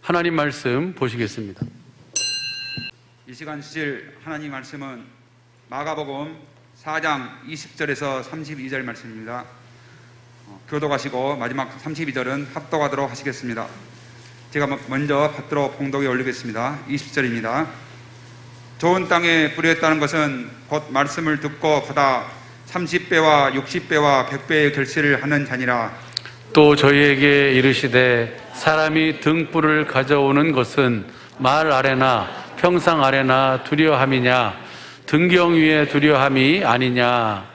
하나님 말씀 보시겠습니다. 이 시간 주실 하나님 말씀은 마가복음 4장 20절에서 32절 말씀입니다. 교독하시고 마지막 32절은 합독하도록 하시겠습니다. 제가 먼저 받들어 봉독에 올리겠습니다. 20절입니다. 좋은 땅에 뿌렸다는 것은 곧 말씀을 듣고 받아 30배와 60배와 100배의 결실을 하는 자니라. 또 저희에게 이르시되 사람이 등불을 가져오는 것은 말 아래나 평상 아래나 두려함이냐 등경 위에 두려함이 아니냐.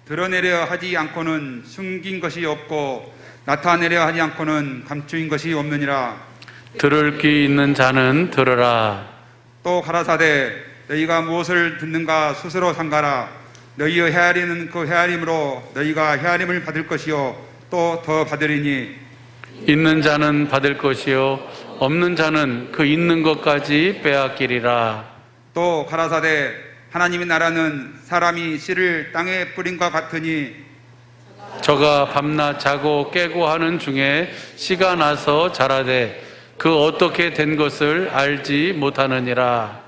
드러내려 하지 않고는 숨긴 것이 없고 나타내려 하지 않고는 감추인 것이 없느니라. 들을 귀 있는 자는 들으라. 또 가라사대 너희가 무엇을 듣는가 스스로 삼가라. 너희의 헤아리는 그 헤아림으로 너희가 헤아림을 받을 것이요 또 더 받으리니. 있는 자는 받을 것이요 없는 자는 그 있는 것까지 빼앗기리라. 또 가라사대 하나님의 나라는 사람이 씨를 땅에 뿌린과 같으니 저가 밤낮 자고 깨고 하는 중에 씨가 나서 자라되 그 어떻게 된 것을 알지 못하느니라.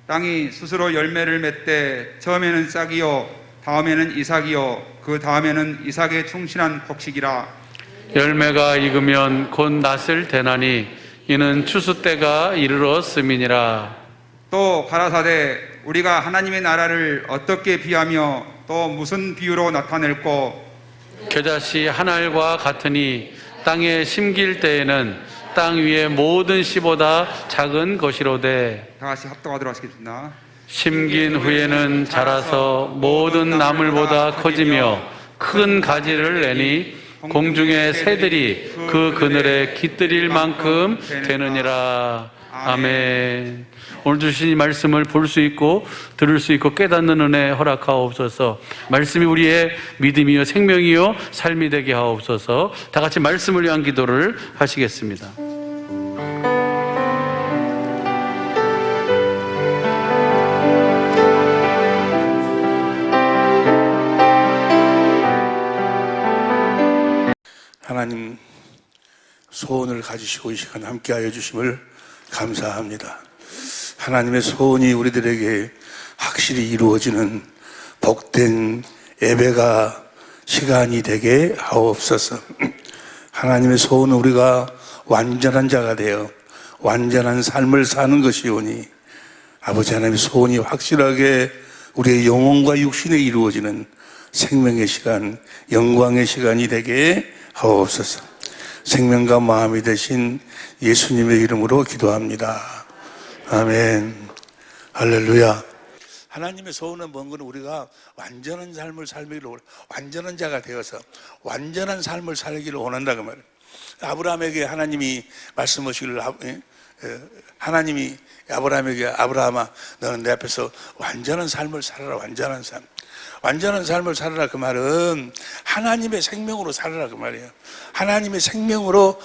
땅이 스스로 열매를 맺되 처음에는 싹이요 다음에는 이삭이요 그 다음에는 이삭에 충실한 곡식이라. 열매가 익으면 곧 낫을 대나니 이는 추수 때가 이르렀음이니라. 또 가라사대 우리가 하나님의 나라를 어떻게 비하며 또 무슨 비유로 나타낼꼬. 겨자씨 한 알과 같으니 땅에 심길 때에는 땅 위의 모든 씨보다 작은 것이로되 다 같이 합독하도록 하시겠습니다. 심긴 후에는 자라서 모든 나물보다 커지며 큰 가지를 내니 공중의 새들이 그 그늘에 깃들일 만큼 되느니라. 아멘. 오늘 주신 이 말씀을 볼 수 있고 들을 수 있고 깨닫는 은혜 허락하옵소서. 말씀이 우리의 믿음이요 생명이요 삶이 되게 하옵소서. 다 같이 말씀을 위한 기도를 하시겠습니다. 하나님 소원을 가지시고 이 시간 함께하여 주심을 감사합니다. 하나님의 소원이 우리들에게 확실히 이루어지는 복된 예배가 시간이 되게 하옵소서. 하나님의 소원은 우리가 완전한 자가 되어 완전한 삶을 사는 것이오니 아버지 하나님의 소원이 확실하게 우리의 영혼과 육신에 이루어지는 생명의 시간, 영광의 시간이 되게 하옵소서. 생명과 마음이 되신 예수님의 이름으로 기도합니다. 아멘. 할렐루야. 하나님의 소원은 뭔 거는 우리가 완전한 삶을 살기를, 완전한 자가 되어서 완전한 삶을 살기를 원한다 그 말이에요. 아브라함에게 하나님이 말씀하시기를, 하나님이 아브라함에게 아브라함아 너는 내 앞에서 완전한 삶을 살아라. 완전한 삶. 완전한 삶을 살아라 그 말은 하나님의 생명으로 살아라 그 말이에요. 하나님의 생명으로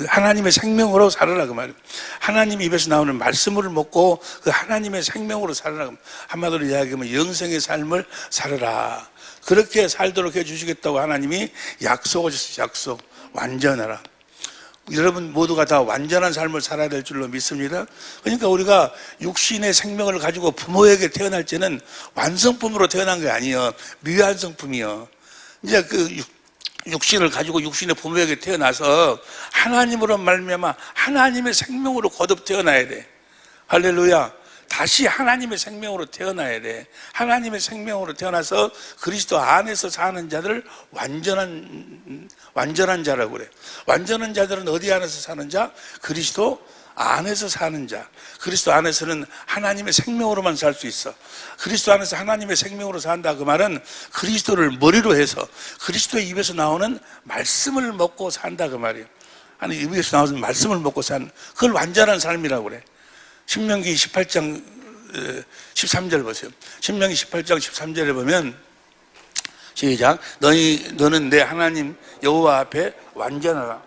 하나님의 생명으로 살아라 그 말이에요. 하나님 입에서 나오는 말씀을 먹고 그 하나님의 생명으로 살아라. 한마디로 이야기하면 영생의 삶을 살아라. 그렇게 살도록 해주시겠다고 하나님이 약속하셨어요. 약속. 완전하라. 여러분 모두가 다 완전한 삶을 살아야 될 줄로 믿습니다. 그러니까 우리가 육신의 생명을 가지고 부모에게 태어날 때는 완성품으로 태어난 게 아니에요. 미완성품이요. 이제 그 육신을 가지고 육신의 부모에게 태어나서 하나님으로 말미암아 하나님의 생명으로 거듭 태어나야 돼. 할렐루야. 다시 하나님의 생명으로 태어나야 돼. 하나님의 생명으로 태어나서 그리스도 안에서 사는 자들을 완전한 자라고 그래. 완전한 자들은 어디 안에서 사는 자? 그리스도 안에서 사는 자. 그리스도 안에서는 하나님의 생명으로만 살 수 있어. 그리스도 안에서 하나님의 생명으로 산다 그 말은 그리스도를 머리로 해서 그리스도의 입에서 나오는 말씀을 먹고 산다 그 말이에요. 하나님 입에서 나오는 말씀을 먹고 사는, 그걸 완전한 삶이라고 그래. 신명기 18장 13절 보세요. 신명기 18장 13절에 보면 시작. 너는 내 하나님 여호와 앞에 완전하라.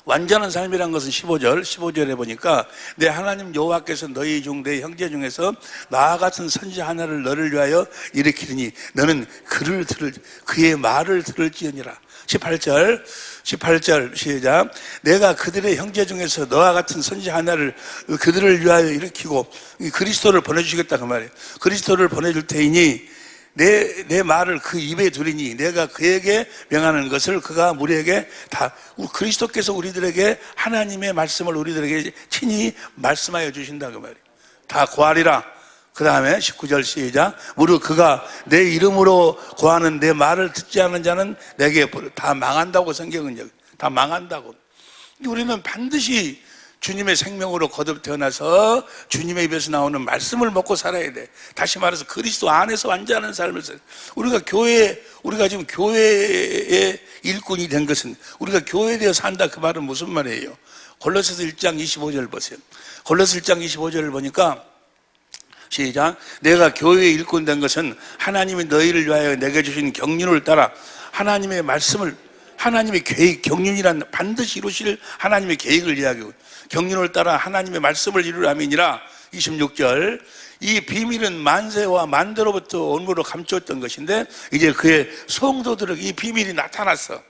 완전한 삶이란 것은 15절에 보니까 내 하나님 여호와께서 너희 중 내 형제 중에서 나와 같은 선지자 하나를 너를 위하여 일으키리니 너는 그의 말을 들을지어니라. 18절 시작. 내가 그들의 형제 중에서 너와 같은 선지자 하나를 그들을 위하여 일으키고 그리스도를 보내주시겠다 그 말이에요. 그리스도를 보내줄 테이니 내 말을 그 입에 두리니 내가 그에게 명하는 것을 그가 우리에게 다 그리스도께서 우리들에게 하나님의 말씀을 우리들에게 친히 말씀하여 주신다 그 말이에요. 다 고하리라. 그 다음에 19절 시작. 무릇 그가 내 이름으로 고하는 내 말을 듣지 않은 자는 내게 다 망한다고 성경은 여기 다 망한다고. 우리는 반드시 주님의 생명으로 거듭 태어나서 주님의 입에서 나오는 말씀을 먹고 살아야 돼. 다시 말해서 그리스도 안에서 완전한 삶을 살아야 돼. 우리가 지금 교회의 일꾼이 된 것은 우리가 교회에 되어 산다 그 말은 무슨 말이에요? 골로새서 1장 25절 보세요. 골로새 1장 25절을 보니까 시작. 내가 교회의 일꾼 된 것은 하나님이 너희를 위하여 내게 주신 경륜을 따라 하나님의 말씀을 하나님의 계획, 경륜이란 반드시 이루실 하나님의 계획을 이야기하고 경륜을 따라 하나님의 말씀을 이루라민이라. 26절. 이 비밀은 만세와 만대로부터 온무로 감추었던 것인데 이제 그의 성도들에게 이 비밀이 나타났어.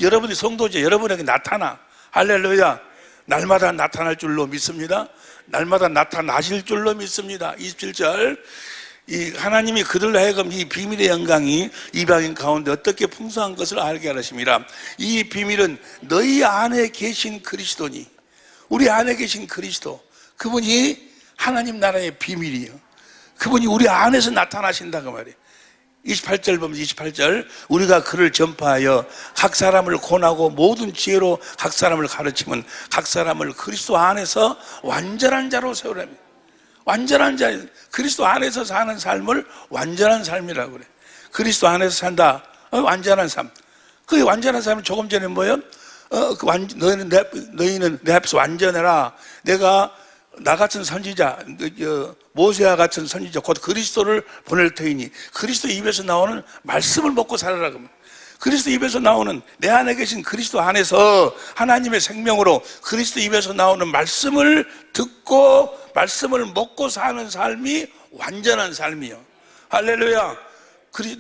여러분이 성도죠. 여러분에게 나타나. 할렐루야. 날마다 나타날 줄로 믿습니다. 날마다 나타나실 줄로 믿습니다. 27절. 이 하나님이 그들로 하여금 이 비밀의 영광이 이방인 가운데 어떻게 풍성한 것을 알게 하심이라. 이 비밀은 너희 안에 계신 그리스도니. 우리 안에 계신 그리스도, 그분이 하나님 나라의 비밀이에요. 그분이 우리 안에서 나타나신다 그 말이에요. 28절 보면 28절. 우리가 그를 전파하여 각 사람을 권하고 모든 지혜로 각 사람을 가르치면 각 사람을 그리스도 안에서 완전한 자로 세우라며. 완전한 자, 그리스도 안에서 사는 삶을 완전한 삶이라고 그래. 그리스도 안에서 산다. 완전한 삶. 그 완전한 삶은 조금 전에 뭐예요? 너희는 내 앞에서 완전해라. 내가 나 같은 선지자, 모세와 같은 선지자, 곧 그리스도를 보낼 터이니 그리스도 입에서 나오는 말씀을 먹고 살아라. 그리스도 입에서 나오는 내 안에 계신 그리스도 안에서 하나님의 생명으로 그리스도 입에서 나오는 말씀을 듣고 말씀을 먹고 사는 삶이 완전한 삶이요. 할렐루야.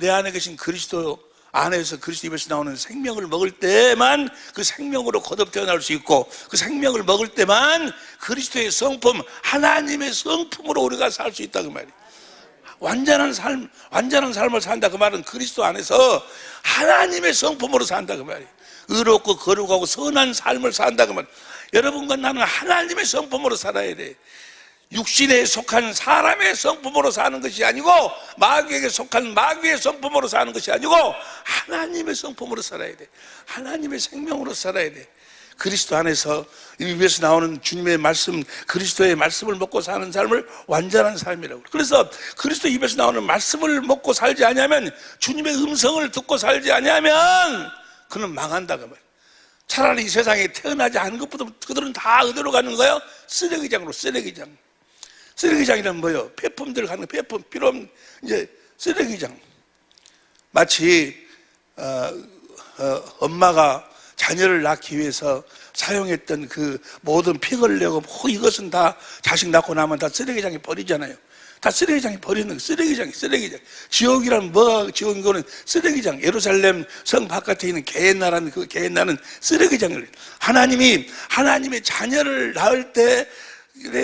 내 안에 계신 그리스도 안에서 그리스도 입에서 나오는 생명을 먹을 때만 그 생명으로 거듭 태어날 수 있고 그 생명을 먹을 때만 그리스도의 성품, 하나님의 성품으로 우리가 살 수 있다 그 말이에요. 완전한 삶을 산다 그 말은 그리스도 안에서 하나님의 성품으로 산다 그 말이에요. 의롭고 거룩하고 선한 삶을 산다 그 말이에요. 여러분과 나는 하나님의 성품으로 살아야 돼. 육신에 속한 사람의 성품으로 사는 것이 아니고 마귀에게 속한 마귀의 성품으로 사는 것이 아니고 하나님의 성품으로 살아야 돼. 하나님의 생명으로 살아야 돼. 그리스도 안에서 입에서 나오는 주님의 말씀, 그리스도의 말씀을 먹고 사는 삶을 완전한 삶이라고. 그래서 그리스도 입에서 나오는 말씀을 먹고 살지 아니하면, 주님의 음성을 듣고 살지 아니하면 그는 망한다 그 말이에요. 차라리 이 세상에 태어나지 않은 것보다 그들은 다 어디로 가는 거예요? 쓰레기장으로. 쓰레기장이란 뭐예요? 폐품들 가는 폐품, 필요한 이제 쓰레기장. 마치 엄마가 자녀를 낳기 위해서 사용했던 그 모든 픽을 내고 이것은 다 자식 낳고 나면 다 쓰레기장에 버리잖아요. 다 쓰레기장에 버리는 쓰레기장. 지옥이란 뭐가 지옥인 거는 쓰레기장. 예루살렘 성 바깥에 있는 게헨나라는 그 게헨나는 쓰레기장을. 하나님의 자녀를 낳을 때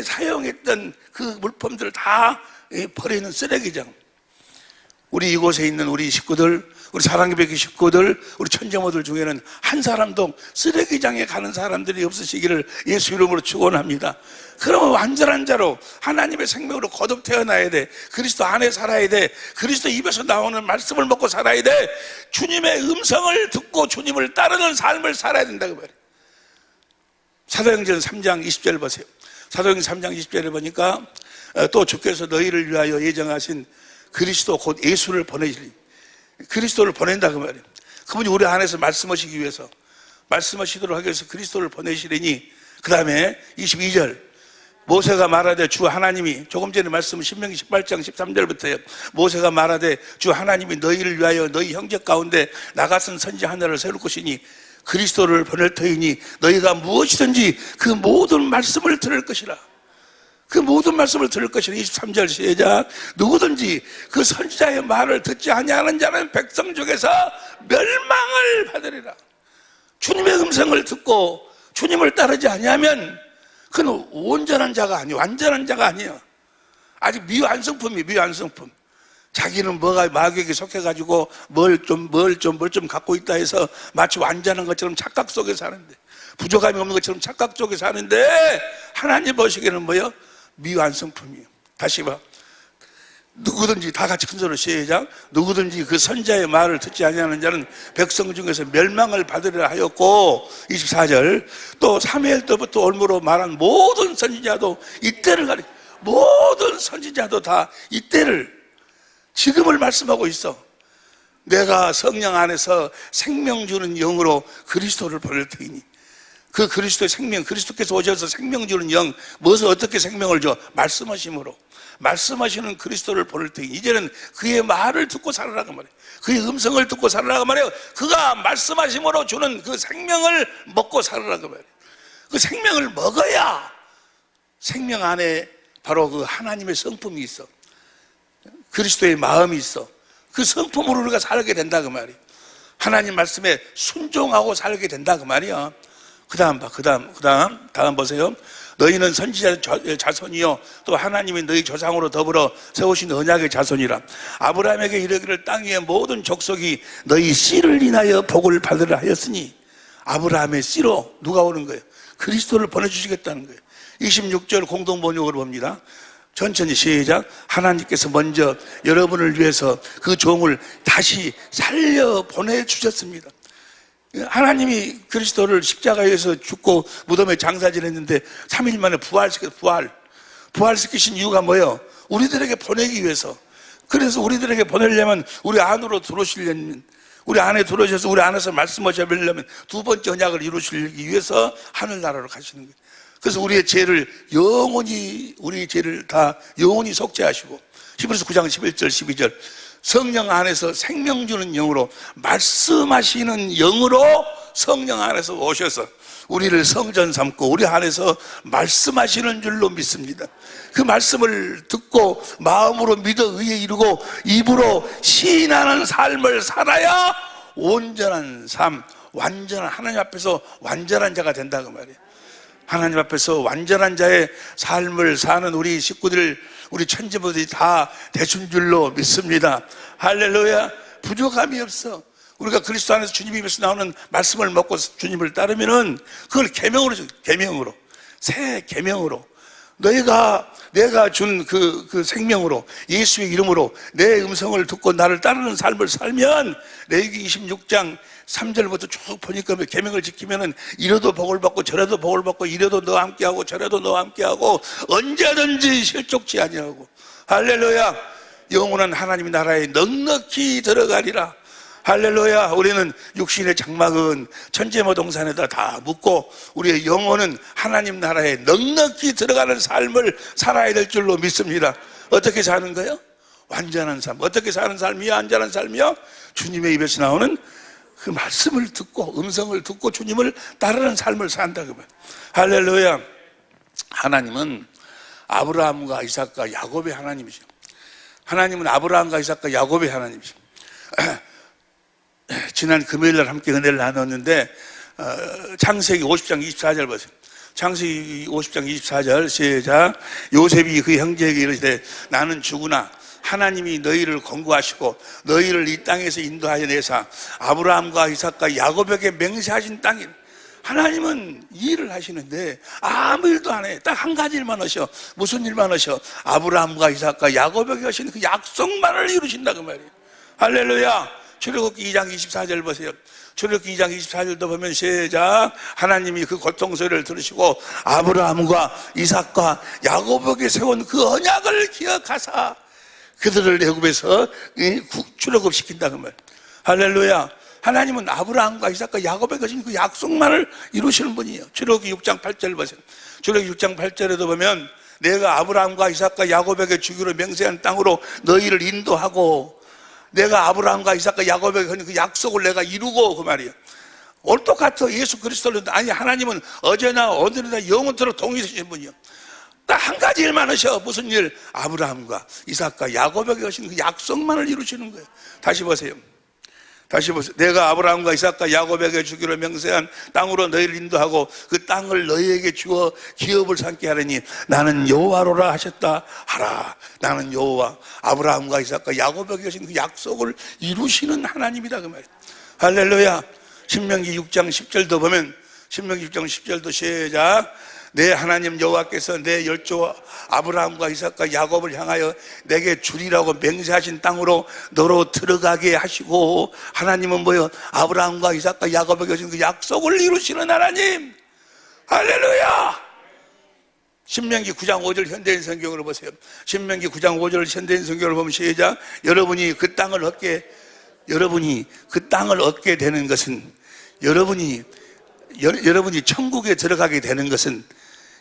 사용했던 그 물품들을 다 버리는 쓰레기장. 우리 이곳에 있는 우리 식구들, 우리 사랑교회 식구들, 우리 천정모들 중에는 한 사람도 쓰레기장에 가는 사람들이 없으시기를 예수 이름으로 축원합니다. 그러면 완전한 자로 하나님의 생명으로 거듭 태어나야 돼. 그리스도 안에 살아야 돼. 그리스도 입에서 나오는 말씀을 먹고 살아야 돼. 주님의 음성을 듣고 주님을 따르는 삶을 살아야 된다 그 말이에요. 사도행전 3장 20절 보세요. 사도행전 3장 20절에 보니까 또 주께서 너희를 위하여 예정하신 그리스도 곧 예수를 보내시리. 그리스도를 보낸다 그 말이에요. 그분이 우리 안에서 말씀하시기 위해서, 말씀하시도록 하기 위해서 그리스도를 보내시리니, 그 다음에 22절 모세가 말하되 주 하나님이, 조금 전에 말씀 신명기 18장 13절부터요. 모세가 말하되 주 하나님이 너희를 위하여 너희 형제 가운데 나 같은 선지 하나를 세울 것이니 그리스도를 보낼 터이니 너희가 무엇이든지 그 모든 말씀을 들을 것이라. 그 모든 말씀을 들을 것이라. 23절 시작. 누구든지 그 선지자의 말을 듣지 아니하는 자는 백성 중에서 멸망을 받으리라. 주님의 음성을 듣고 주님을 따르지 아니하면 그는 온전한 자가 아니에요. 완전한 자가 아니에요. 아직 미완성품이에요. 미완성품. 자기는 뭐가 마귀에게 속해가지고 뭘 좀 갖고 있다 해서 마치 완전한 것처럼 착각 속에 사는데, 부족함이 없는 것처럼 착각 속에 사는데, 하나님 보시기에는 뭐예요? 미완성품이에요. 다시 봐. 누구든지, 다 같이 큰 소리로 시작. 누구든지 그 선자의 말을 듣지 아니하는 자는 백성 중에서 멸망을 받으리라 하였고, 24절. 또 사무엘 때부터 올무로 말한 모든 선지자도 이때를 가리, 모든 선지자도 다 이때를, 지금을 말씀하고 있어. 내가 성령 안에서 생명 주는 영으로 그리스도를 보낼 테이니. 그 그리스도의 생명, 그리스도께서 오셔서 생명 주는 영, 무엇을 어떻게 생명을 줘? 말씀하심으로. 말씀하시는 그리스도를 보낼 테니 이제는 그의 말을 듣고 살아라고 말해요. 그의 음성을 듣고 살아라고 말해요. 그가 말씀하심으로 주는 그 생명을 먹고 살아라고 말해요. 그 생명을 먹어야 생명 안에 바로 그 하나님의 성품이 있어. 그리스도의 마음이 있어. 그 성품으로 우리가 살게 된다 그 말이에요. 하나님 말씀에 순종하고 살게 된다 그 말이야. 다음 보세요. 너희는 선지자 자손이요 또 하나님이 너희 조상으로 더불어 세우신 언약의 자손이라. 아브라함에게 이르기를 땅 위의 모든 족속이 너희 씨를 인하여 복을 받으라 하였으니, 아브라함의 씨로 누가 오는 거예요? 그리스도를 보내주시겠다는 거예요. 26절 공동번역으로 봅니다. 천천히 시작. 하나님께서 먼저 여러분을 위해서 그 종을 다시 살려 보내주셨습니다. 하나님이 그리스도를 십자가에서 죽고 무덤에 장사질했는데 3일 만에 부활시키신 이유가 뭐예요? 우리들에게 보내기 위해서. 그래서 우리들에게 보내려면 우리 안으로 들어오시려면, 우리 안에 들어오셔서 우리 안에서 말씀하시려면 두 번째 언약을 이루시기 위해서 하늘나라로 가시는 거예요. 그래서 우리의 죄를 다 영원히 속죄하시고, 히브리서 9장 11절 12절 성령 안에서 생명 주는 영으로, 말씀하시는 영으로 성령 안에서 오셔서 우리를 성전 삼고 우리 안에서 말씀하시는 줄로 믿습니다. 그 말씀을 듣고 마음으로 믿어 의에 이르고 입으로 시인하는 삶을 살아야 온전한 삶, 완전한, 하나님 앞에서 완전한 자가 된다 그 말이에요. 하나님 앞에서 완전한 자의 삶을 사는 우리 식구들, 우리 천지부들이 다 되신 줄로 믿습니다. 할렐루야. 부족함이 없어. 우리가 그리스도 안에서 주님 입에서 나오는 말씀을 먹고 주님을 따르면은 그걸 계명으로 새 계명으로 내가 준 그 생명으로, 예수의 이름으로 내 음성을 듣고 나를 따르는 삶을 살면, 레위기 26장 3절부터 쭉 보니까 계명을 지키면은 이래도 복을 받고 저래도 복을 받고, 이래도 너와 함께하고 저래도 너와 함께하고 언제든지 실족치 아니하고. 할렐루야. 영원한 하나님의 나라에 넉넉히 들어가리라. 할렐루야. 우리는 육신의 장막은 천재모동산에다 다 묻고 우리의 영혼은 하나님 나라에 넉넉히 들어가는 삶을 살아야 될 줄로 믿습니다. 어떻게 사는 거예요? 완전한 삶. 어떻게 사는 삶이야? 완전한 삶이요? 주님의 입에서 나오는 그 말씀을 듣고, 음성을 듣고 주님을 따르는 삶을 산다 그 말. 할렐루야. 하나님은 아브라함과 이삭과 야곱의 하나님이죠. 하나님은 아브라함과 이삭과 야곱의 시죠 지난 금요일날 함께 은혜를 나눴는데, 창세기 50장 24절 보세요. 창세기 50장 24절 시작. 요셉이 그 형제에게 이르시되 나는 죽으나 하나님이 너희를 권고하시고 너희를 이 땅에서 인도하여 내사 아브라함과 이삭과 야곱에게 맹세하신 땅이라. 하나님은 일을 하시는데 아무 일도 안 해. 딱 한 가지 일만 하셔. 무슨 일만 하셔? 아브라함과 이삭과 야곱에게 하신 그 약속만을 이루신다 그 말이에요. 할렐루야. 출애굽기 2장 24절 보세요. 출애굽기 2장 24절도 보면 시작. 하나님이 그 고통소리를 들으시고 아브라함과 이삭과 야곱에게 세운 그 언약을 기억하사 그들을 애굽에서 출애굽시킨다 그 말. 할렐루야. 하나님은 아브라함과 이삭과 야곱에게 주신 그 약속만을 이루시는 분이에요. 출애굽기 6장 8절 보세요. 출애굽기 6장 8절에도 보면 내가 아브라함과 이삭과 야곱에게 주기로 맹세한 땅으로 너희를 인도하고 내가 아브라함과 이삭과 야곱에게 한 그 약속을 내가 이루고 그 말이에요. 똑같아. 예수 그리스도는 아니 하나님은 어제나 오늘이나 영원토록 동일하신 분이요. 딱 한 가지 일만 하셔. 무슨 일? 아브라함과 이삭과 야곱에게 하신 그 약속만을 이루시는 거예요. 다시 보세요. 다시 보세요. 내가 아브라함과 이삭과 야곱에게 주기로 맹세한 땅으로 너희를 인도하고 그 땅을 너희에게 주어 기업을 삼게 하려니 나는 여호와로라 하셨다 하라. 나는 여호와. 아브라함과 이삭과 야곱에게 하신 그 약속을 이루시는 하나님이다 그 말이에요. 할렐루야. 신명기 6장 10절도 보면 신명기 6장 10절도 시작. 내 하나님 여호와께서 내 열조 아브라함과 이삭과 야곱을 향하여 내게 주리라고 맹세하신 땅으로 너로 들어가게 하시고 하나님은 뭐요? 아브라함과 이삭과 야곱에게 주신 그 약속을 이루시는 하나님. 할렐루야. 신명기 9장 5절 현대인 성경으로 보세요. 신명기 9장 5절 현대인 성경을 보면 시작. 여러분이 그 땅을 얻게 되는 것은 여러분이 천국에 들어가게 되는 것은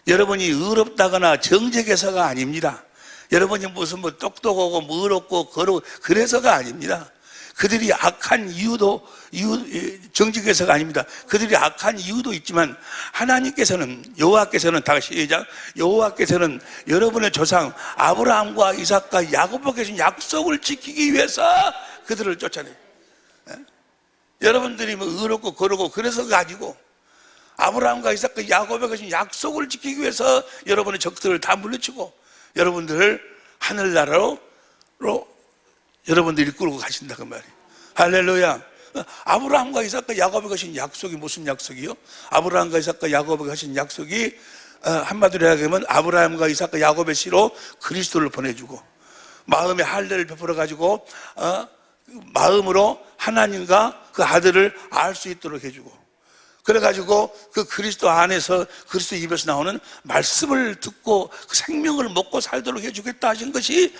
여러분이 의롭다거나 정직해서가 아닙니다. 여러분이 무슨 똑똑하고 의롭고 거룩 그래서가 아닙니다. 그들이 악한 이유 정직해서가 아닙니다. 그들이 악한 이유도 있지만 하나님께서는 여호와께서는 다시 시작. 여호와께서는 여러분의 조상 아브라함과 이삭과 야곱에게 주신 약속을 지키기 위해서 그들을 쫓아내요. 여러분들이 의롭고 거룩고 그래서가 아니고 아브라함과 이삭과 야곱에게 주신 약속을 지키기 위해서 여러분의 적들을 다 물리치고 여러분들을 하늘나라로 여러분들이 끌고 가신다 그 말이에요. 할렐루야. 아브라함과 이삭과 야곱에게 하신 약속이 무슨 약속이요? 아브라함과 이삭과 야곱에게 하신 약속이 한마디로 이야기하면 아브라함과 이삭과 야곱의 씨로 그리스도를 보내주고 마음의 할례를 베풀어 가지고 마음으로 하나님과 그 아들을 알 수 있도록 해주고 그래가지고 그 그리스도 안에서 그리스도 입에서 나오는 말씀을 듣고 그 생명을 먹고 살도록 해주겠다 하신 것이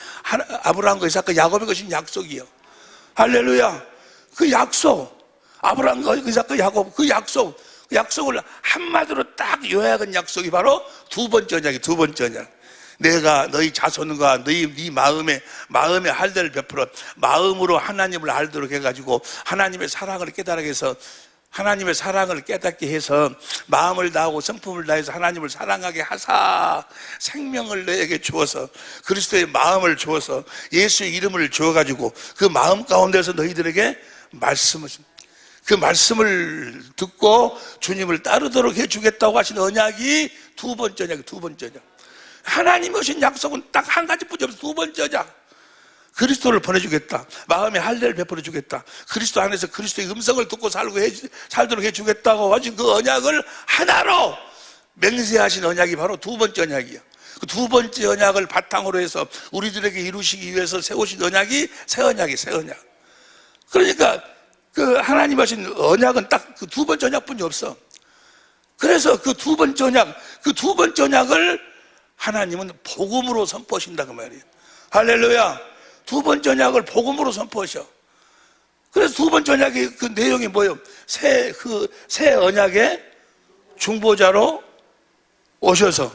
아브라함과 이삭과 야곱에게 주신 약속이요. 할렐루야. 그 약속, 아브라함과 이삭과 야곱 그 약속을 한마디로 딱 요약한 약속이 바로 두 번째 언약이에요. 두 번째 언약. 내가 너희 자손과 네 마음에 할례를 베풀어 마음으로 하나님을 알도록 해가지고 하나님의 사랑을 깨달게 해서 하나님의 사랑을 깨닫게 해서 마음을 다하고 성품을 다해서 하나님을 사랑하게 하사 생명을 너에게 주어서 그리스도의 마음을 주어서 예수의 이름을 주어가지고 그 마음 가운데서 너희들에게 그 말씀을 듣고 주님을 따르도록 해주겠다고 하신 언약이 두 번째 언약이에요. 두 번째 언약. 하나님이 하신 약속은 딱 한 가지뿐이 없어요. 두 번째 언약. 그리스도를 보내주겠다. 마음의 할례를 베풀어 주겠다. 그리스도 안에서 그리스도의 음성을 듣고 살도록 해주겠다고 하신 그 언약을 하나로 맹세하신 언약이 바로 두 번째 언약이에요. 그 두 번째 언약을 바탕으로 해서 우리들에게 이루시기 위해서 세우신 언약이 새 언약이에요. 새 언약. 그러니까 그 하나님 하신 언약은 딱 그 두 번째 언약뿐이 없어. 그래서 그 두 번째 언약을 하나님은 복음으로 선포하신다 그 말이에요. 할렐루야. 두 번째 언약을 복음으로 선포하셔. 그래서 두 번째 언약의 그 내용이 뭐예요? 새 언약의 중보자로 오셔서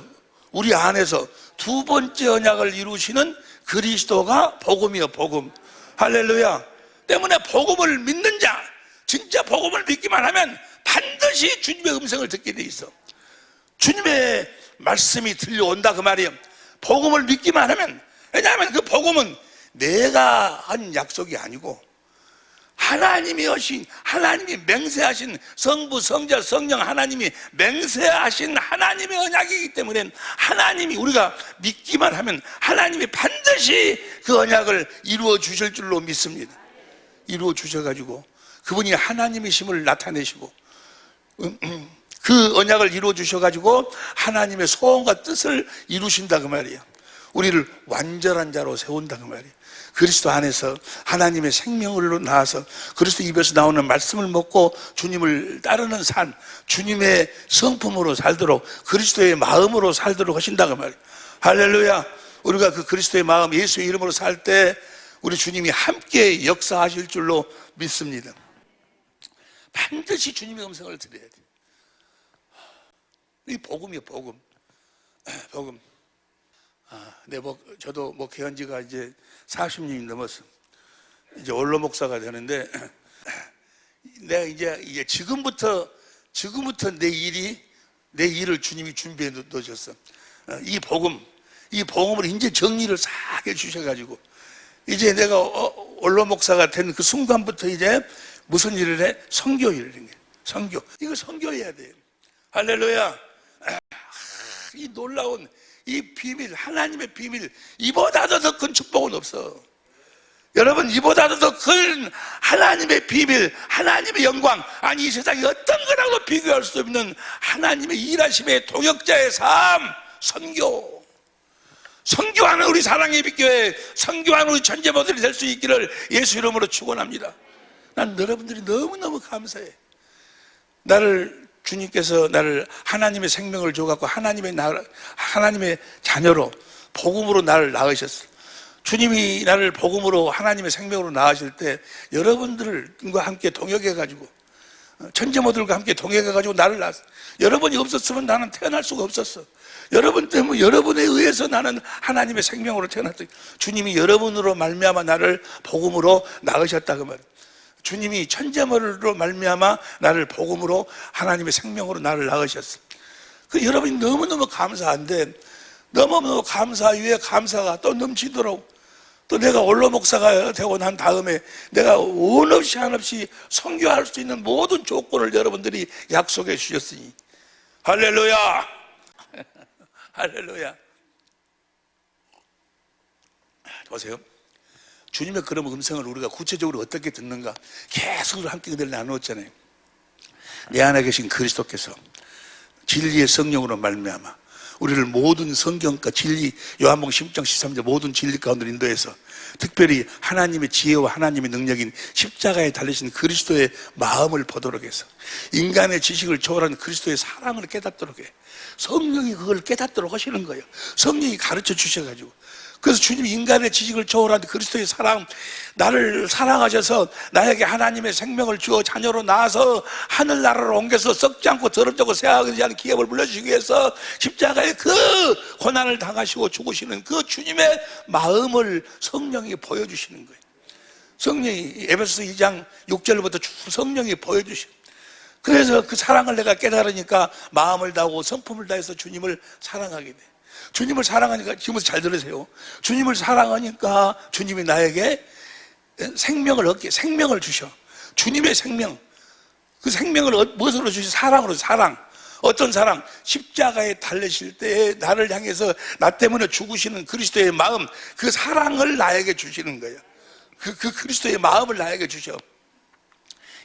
우리 안에서 두 번째 언약을 이루시는 그리스도가 복음이요, 복음. 할렐루야. 때문에 복음을 믿는 자, 진짜 복음을 믿기만 하면 반드시 주님의 음성을 듣게 돼 있어. 주님의 말씀이 들려온다 그 말이에요. 복음을 믿기만 하면, 왜냐하면 그 복음은 내가 한 약속이 아니고 하나님이 맹세하신 성부, 성자, 성령 하나님이 맹세하신 하나님의 언약이기 때문에 하나님이 우리가 믿기만 하면 하나님이 반드시 그 언약을 이루어 주실 줄로 믿습니다. 이루어 주셔가지고 그분이 하나님이심을 나타내시고 그 언약을 이루어 주셔가지고 하나님의 소원과 뜻을 이루신다 그 말이에요. 우리를 완전한 자로 세운다 그 말이에요. 그리스도 안에서 하나님의 생명으로 나와서 그리스도 입에서 나오는 말씀을 먹고 주님을 따르는 삶, 주님의 성품으로 살도록 그리스도의 마음으로 살도록 하신다 그 말이에요. 할렐루야. 우리가 그 그리스도의 마음 예수의 이름으로 살 때 우리 주님이 함께 역사하실 줄로 믿습니다. 반드시 주님의 음성을 들어야 돼. 이 복음이에요, 복음. 복음. 저도 목회한 지가 이제 40년이 넘었어. 이제 원로 목사가 되는데, 내가 이제 지금부터 내 일을 주님이 준비해 놓으셨어. 이 복음을 이제 정리를 싹 해주셔가지고, 이제 내가 원로 목사가 된 그 순간부터 이제 무슨 일을 해? 선교 일을 해. 선교. 이거 선교해야 돼. 할렐루야. 이 놀라운 이 비밀, 하나님의 비밀, 이보다도 더 큰 축복은 없어. 여러분, 이보다도 더 큰 하나님의 비밀, 하나님의 영광, 아니 이 세상에 어떤 거라고 비교할 수 없는 하나님의 일하심의 동역자의 삶, 선교. 선교하는 우리 사랑의 빛교회, 선교하는 우리 천재모들이 될 수 있기를 예수 이름으로 축원합니다. 난 여러분들이 너무너무 감사해. 주님께서 나를 하나님의 생명을 줘갖고 하나님의 자녀로 복음으로 나를 낳으셨어. 주님이 나를 복음으로 하나님의 생명으로 낳으실 때 여러분들과 함께 동역해가지고 천재모들과 함께 동역해가지고 나를 낳았어. 여러분이 없었으면 나는 태어날 수가 없었어. 여러분 때문에, 여러분에 의해서 나는 하나님의 생명으로 태어났어요. 주님이 여러분으로 말미암아 나를 복음으로 낳으셨다 그 말이에요. 주님이 천재모로 말미암아 나를 복음으로 하나님의 생명으로 나를 낳으셨어. 그 여러분이 너무너무 감사한데, 너무너무 감사 위에 감사가 또 넘치도록, 또 내가 원로 목사가 되고 난 다음에 내가 원 없이 한없이 선교할 수 있는 모든 조건을 여러분들이 약속해 주셨으니, 할렐루야. 할렐루야. 보세요. 주님의 그런 음성을 우리가 구체적으로 어떻게 듣는가 계속 함께 그대로 나누었잖아요. 내 안에 계신 그리스도께서 진리의 성령으로 말미암아 우리를 모든 성경과 진리, 요한복음 10장 13절 모든 진리 가운데 인도해서 특별히 하나님의 지혜와 하나님의 능력인 십자가에 달리신 그리스도의 마음을 보도록 해서 인간의 지식을 초월한 그리스도의 사랑을 깨닫도록 해. 성령이 그걸 깨닫도록 하시는 거예요. 성령이 가르쳐 주셔가지고. 그래서 주님이 인간의 지식을 초월한 그리스도의 사랑, 나를 사랑하셔서 나에게 하나님의 생명을 주어 자녀로 낳아서 하늘나라로 옮겨서 썩지 않고 더럽지 않고 쇠하지 않은 기업을 물려주시기 위해서 십자가에 그 고난을 당하시고 죽으시는 그 주님의 마음을 성령이 보여주시는 거예요. 성령이 에베소서 2장 6절부터 성령이 보여주시는. 그래서 그 사랑을 내가 깨달으니까 마음을 다하고 성품을 다해서 주님을 사랑하게 돼. 주님을 사랑하니까, 지금부터 잘 들으세요. 주님을 사랑하니까 주님이 나에게 생명을 주셔. 주님의 생명. 그 생명을 무엇으로 주시? 사랑으로. 사랑. 어떤 사랑? 십자가에 달리실 때 나를 향해서 나 때문에 죽으시는 그리스도의 마음, 그 사랑을 나에게 주시는 거예요. 그 그리스도의 마음을 나에게 주셔.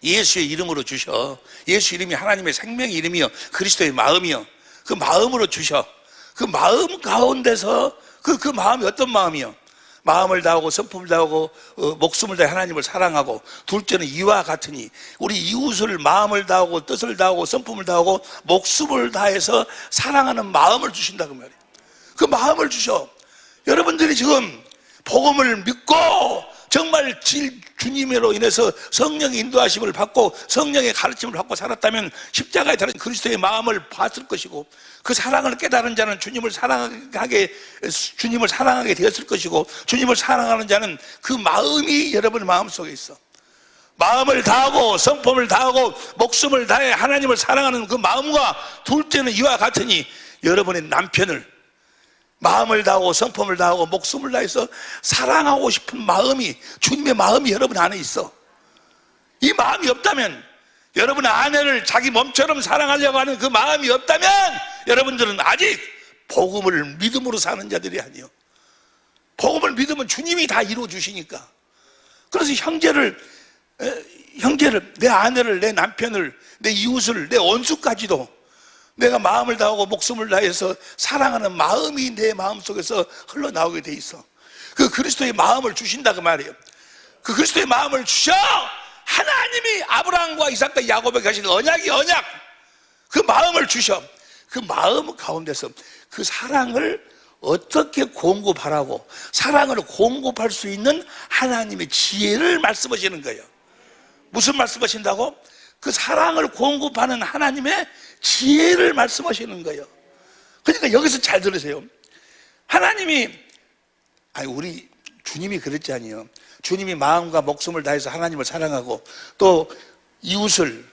예수의 이름으로 주셔. 예수 이름이 하나님의 생명의 이름이요, 그리스도의 마음이요. 그 마음으로 주셔. 그 마음 가운데서 그 마음이 어떤 마음이요? 마음을 다하고 성품을 다하고 목숨을 다해 하나님을 사랑하고, 둘째는 이와 같으니 우리 이웃을 마음을 다하고 뜻을 다하고 성품을 다하고 목숨을 다해서 사랑하는 마음을 주신다 그 말이에요. 그 마음을 주셔. 여러분들이 지금 복음을 믿고 정말 주님으로 인해서 성령의 인도하심을 받고 성령의 가르침을 받고 살았다면 십자가에 달린 그리스도의 마음을 봤을 것이고, 그 사랑을 깨달은 자는 주님을 사랑하게 되었을 것이고, 주님을 사랑하는 자는 그 마음이 여러분의 마음속에 있어. 마음을 다하고 성품을 다하고 목숨을 다해 하나님을 사랑하는 그 마음과, 둘째는 이와 같으니 여러분의 남편을 마음을 다하고 성품을 다하고 목숨을 다해서 사랑하고 싶은 마음이, 주님의 마음이 여러분 안에 있어. 이 마음이 없다면, 여러분의 아내를 자기 몸처럼 사랑하려고 하는 그 마음이 없다면 여러분들은 아직 복음을 믿음으로 사는 자들이 아니에요. 복음을 믿으면 주님이 다 이루어 주시니까. 그래서 형제를, 내 아내를, 내 남편을, 내 이웃을, 내 원수까지도 내가 마음을 다하고 목숨을 다해서 사랑하는 마음이 내 마음속에서 흘러나오게 돼 있어. 그 그리스도의 마음을 주신다 그 말이에요. 그 그리스도의 마음을 주셔. 하나님이 아브라함과 이삭과 야곱에게 하신 언약, 그 마음을 주셔. 그 마음 가운데서 그 사랑을 어떻게 공급하라고, 사랑을 공급할 수 있는 하나님의 지혜를 말씀하시는 거예요. 무슨 말씀하신다고? 그 사랑을 공급하는 하나님의 지혜를 말씀하시는 거예요. 그러니까 여기서 잘 들으세요. 하나님이, 우리 주님이 그랬잖아요. 주님이 마음과 목숨을 다해서 하나님을 사랑하고 또 이웃을,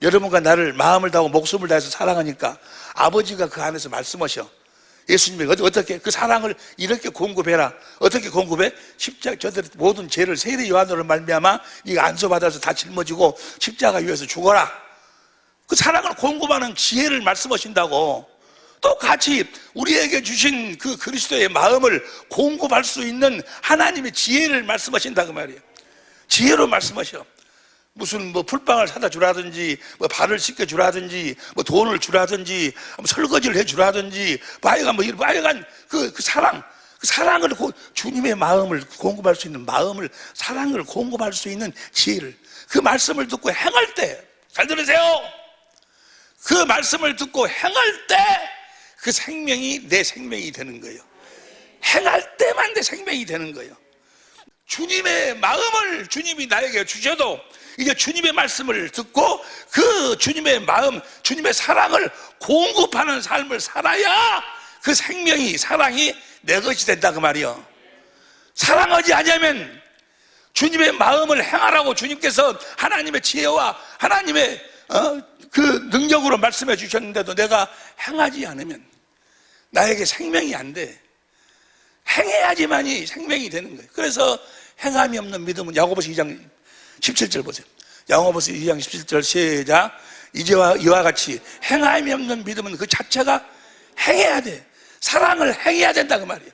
여러분과 나를 마음을 다하고 목숨을 다해서 사랑하니까 아버지가 그 안에서 말씀하셔. 예수님이 어떻게 그 사랑을 이렇게 공급해라. 어떻게 공급해? 십자가 저들 모든 죄를 세례 요한으로 말미암아 네가 안수받아서 다 짊어지고 십자가 위에서 죽어라. 그 사랑을 공급하는 지혜를 말씀하신다고. 또 같이 우리에게 주신 그 그리스도의 마음을 공급할 수 있는 하나님의 지혜를 말씀하신다고 말이에요. 지혜로 말씀하셔. 무슨 풀빵을 사다 주라든지 발을 씻겨 주라든지 돈을 주라든지 설거지를 해 주라든지 하여간 그 사랑을 주님의 마음을 공급할 수 있는 마음을 사랑을 공급할 수 있는 지혜를 그 말씀을 듣고 행할 때 잘 들으세요. 그 말씀을 듣고 행할 때 그 생명이 내 생명이 되는 거예요. 행할 때만 내 생명이 되는 거예요. 주님의 마음을 주님이 나에게 주셔도 이제 주님의 말씀을 듣고 그 주님의 마음, 주님의 사랑을 공급하는 삶을 살아야 그 생명이, 사랑이 내 것이 된다 그 말이요. 사랑하지 않으면 주님의 마음을 행하라고 주님께서 하나님의 지혜와 하나님의 그 능력으로 말씀해 주셨는데도 내가 행하지 않으면 나에게 생명이 안 돼. 행해야지만이 생명이 되는 거예요. 그래서 행함이 없는 믿음은 야고보서 2장 17절 보세요. 야고보서 2장 17절 시작. 이와 같이 행함이 없는 믿음은 그 자체가 행해야 돼. 사랑을 행해야 된다 그 말이에요.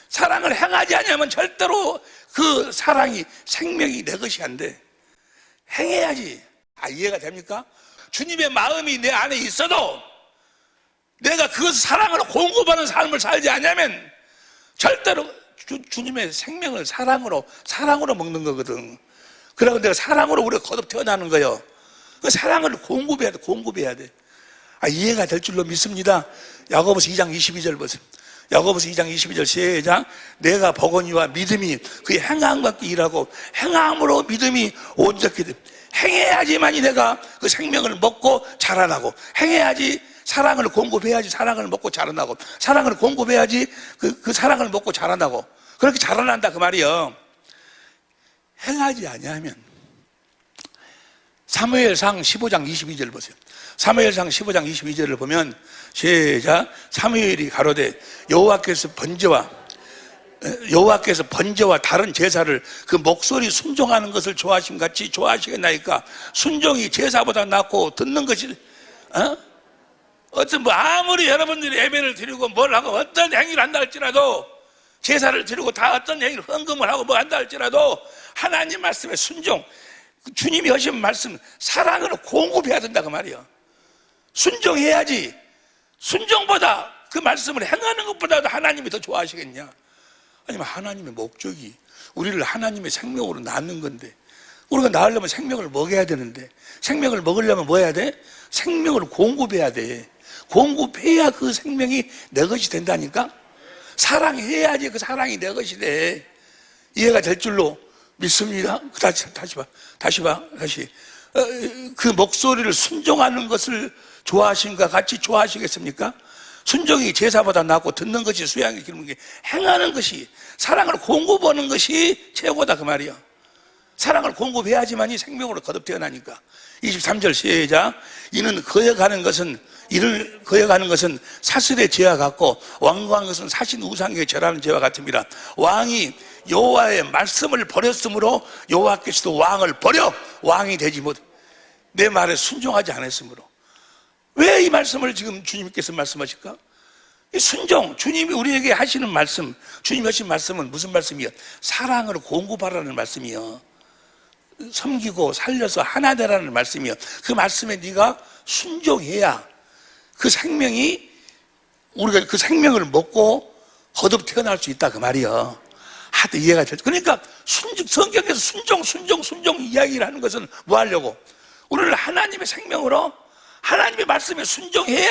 사랑을 행하지 않으면 절대로 그 사랑이 생명이 내 것이 안 돼. 행해야지. 이해가 됩니까? 주님의 마음이 내 안에 있어도 내가 그 사랑을 공급하는 삶을 살지 않으면 절대로 주님의 생명을 사랑으로 먹는 거거든. 그러고 내가 사랑으로 우리가 거듭 태어나는 거예요. 그 사랑을 공급해야 돼. 이해가 될 줄로 믿습니다. 야고보서 2장 22절 보세요. 야고보서 2장 22절 시작. 내가 버거니와 믿음이 그의 행함과 같이 일하고 행함으로 믿음이 온전히 돼. 행해야지만이 내가 그 생명을 먹고 자라나고 행해야지 사랑을 공급해야지 사랑을 먹고 자라나고 사랑을 공급해야지 그 사랑을 먹고 자라나고 그렇게 자라난다 그 말이에요. 행하지 아니하면 사무엘상 15장 22절 보세요. 사무엘상 15장 22절을 보면 시작. 사무엘이 가로되 여호와께서 번제와 다른 제사를 그 목소리 순종하는 것을 좋아하심 같이 좋아하시겠나이까. 순종이 제사보다 낫고 듣는 것이 아무리 여러분들이 예배를 드리고 뭘 하고 어떤 행위를 한다 할지라도 제사를 드리고 다 어떤 행위를 헌금을 하고 뭐 한다 할지라도 하나님 말씀에 순종, 주님이 하신 말씀 사랑으로 공급해야 된다 그 말이에요. 순종해야지. 순종보다 그 말씀을 행하는 것보다도 하나님이 더 좋아하시겠냐. 아니면 하나님의 목적이 우리를 하나님의 생명으로 낳는 건데 우리가 낳으려면 생명을 먹여야 되는데 생명을 먹으려면 뭐 해야 돼? 생명을 공급해야 돼. 공급해야 그 생명이 내 것이 된다니까. 사랑해야지 그 사랑이 내 것이 돼. 이해가 될 줄로 믿습니다. 다시 봐. 그 목소리를 순종하는 것을 좋아하신가 같이 좋아하시겠습니까? 순종이 제사보다 낫고 듣는 것이 수양이 기르는 게 행하는 것이 사랑을 공급하는 것이 최고다 그 말이야. 사랑을 공급해야지만이 생명으로 거듭 태어나니까. 23절 시작. 이를 거역하는 것은 사슬의 죄와 같고 완고한 것은 사신 우상에게 절하는 죄와 같습니다. 왕이 여호와의 말씀을 버렸으므로 여호와께서도 왕을 버려 왕이 되지 못. 내 말에 순종하지 않았으므로. 왜 이 말씀을 지금 주님께서 말씀하실까? 이 순종, 주님이 우리에게 하시는 말씀, 주님이 하신 말씀은 무슨 말씀이요? 사랑을 공급하라는 말씀이요. 섬기고 살려서 하나 되라는 말씀이요. 그 말씀에 네가 순종해야 그 생명이 우리가 그 생명을 먹고 거듭 태어날 수 있다 그 말이요. 하도 이해가 되죠. 그러니까 성경에서 순종 이야기를 하는 것은 뭐 하려고? 우리를 하나님의 생명으로 하나님의 말씀에 순종해야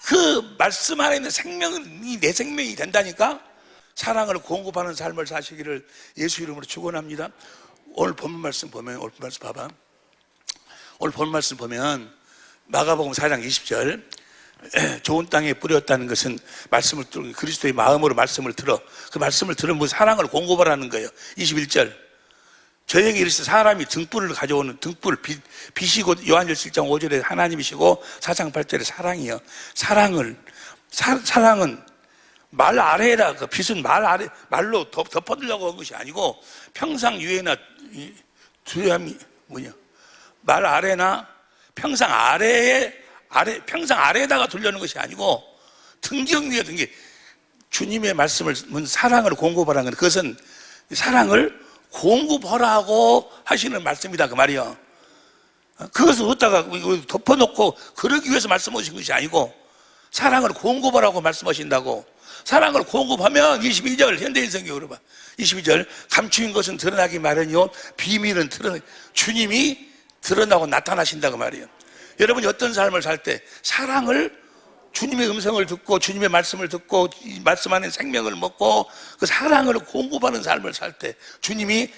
그 말씀 안에 있는 생명이 내 생명이 된다니까. 사랑을 공급하는 삶을 사시기를 예수 이름으로 축원합니다. 오늘 본문 말씀 보면 오늘 말씀 봐봐. 오늘 본 말씀 보면 마가복음 4장 20절 좋은 땅에 뿌렸다는 것은 말씀을 들어 그리스도의 마음으로 말씀을 들어 그 말씀을 들으면 사랑을 공급하라는 거예요. 21절 저에게 이르시되 사람이 등불을 가져오는 등불 빛이고 요한일서 1장 5절에 하나님이시고 4장 8절에 사랑이요. 사랑은 말 아래에다 그 빛은 말 아래 말로 덮어두려고 한 것이 아니고 평상 위에나 두ям이 뭐냐 말 아래나 평상 아래에다가 두려는 것이 아니고 등경 위에 둔게 주님의 말씀을 사랑을 공급하라는 건 그것은 사랑을 공급하라고 하시는 말씀이다 그 말이요. 그것을 어디다가 덮어놓고 그러기 위해서 말씀하신 것이 아니고 사랑을 공급하라고 말씀하신다고. 사랑을 공급하면 22절 현대인 성경으로 봐. 22절 감추인 것은 드러나기 마련이요 비밀은 주님이 드러나고 나타나신다고 말이에요. 여러분이 어떤 삶을 살 때 사랑을 주님의 음성을 듣고 주님의 말씀을 듣고 이 말씀 안에 생명을 먹고 그 사랑을 공급하는 삶을 살 때 주님이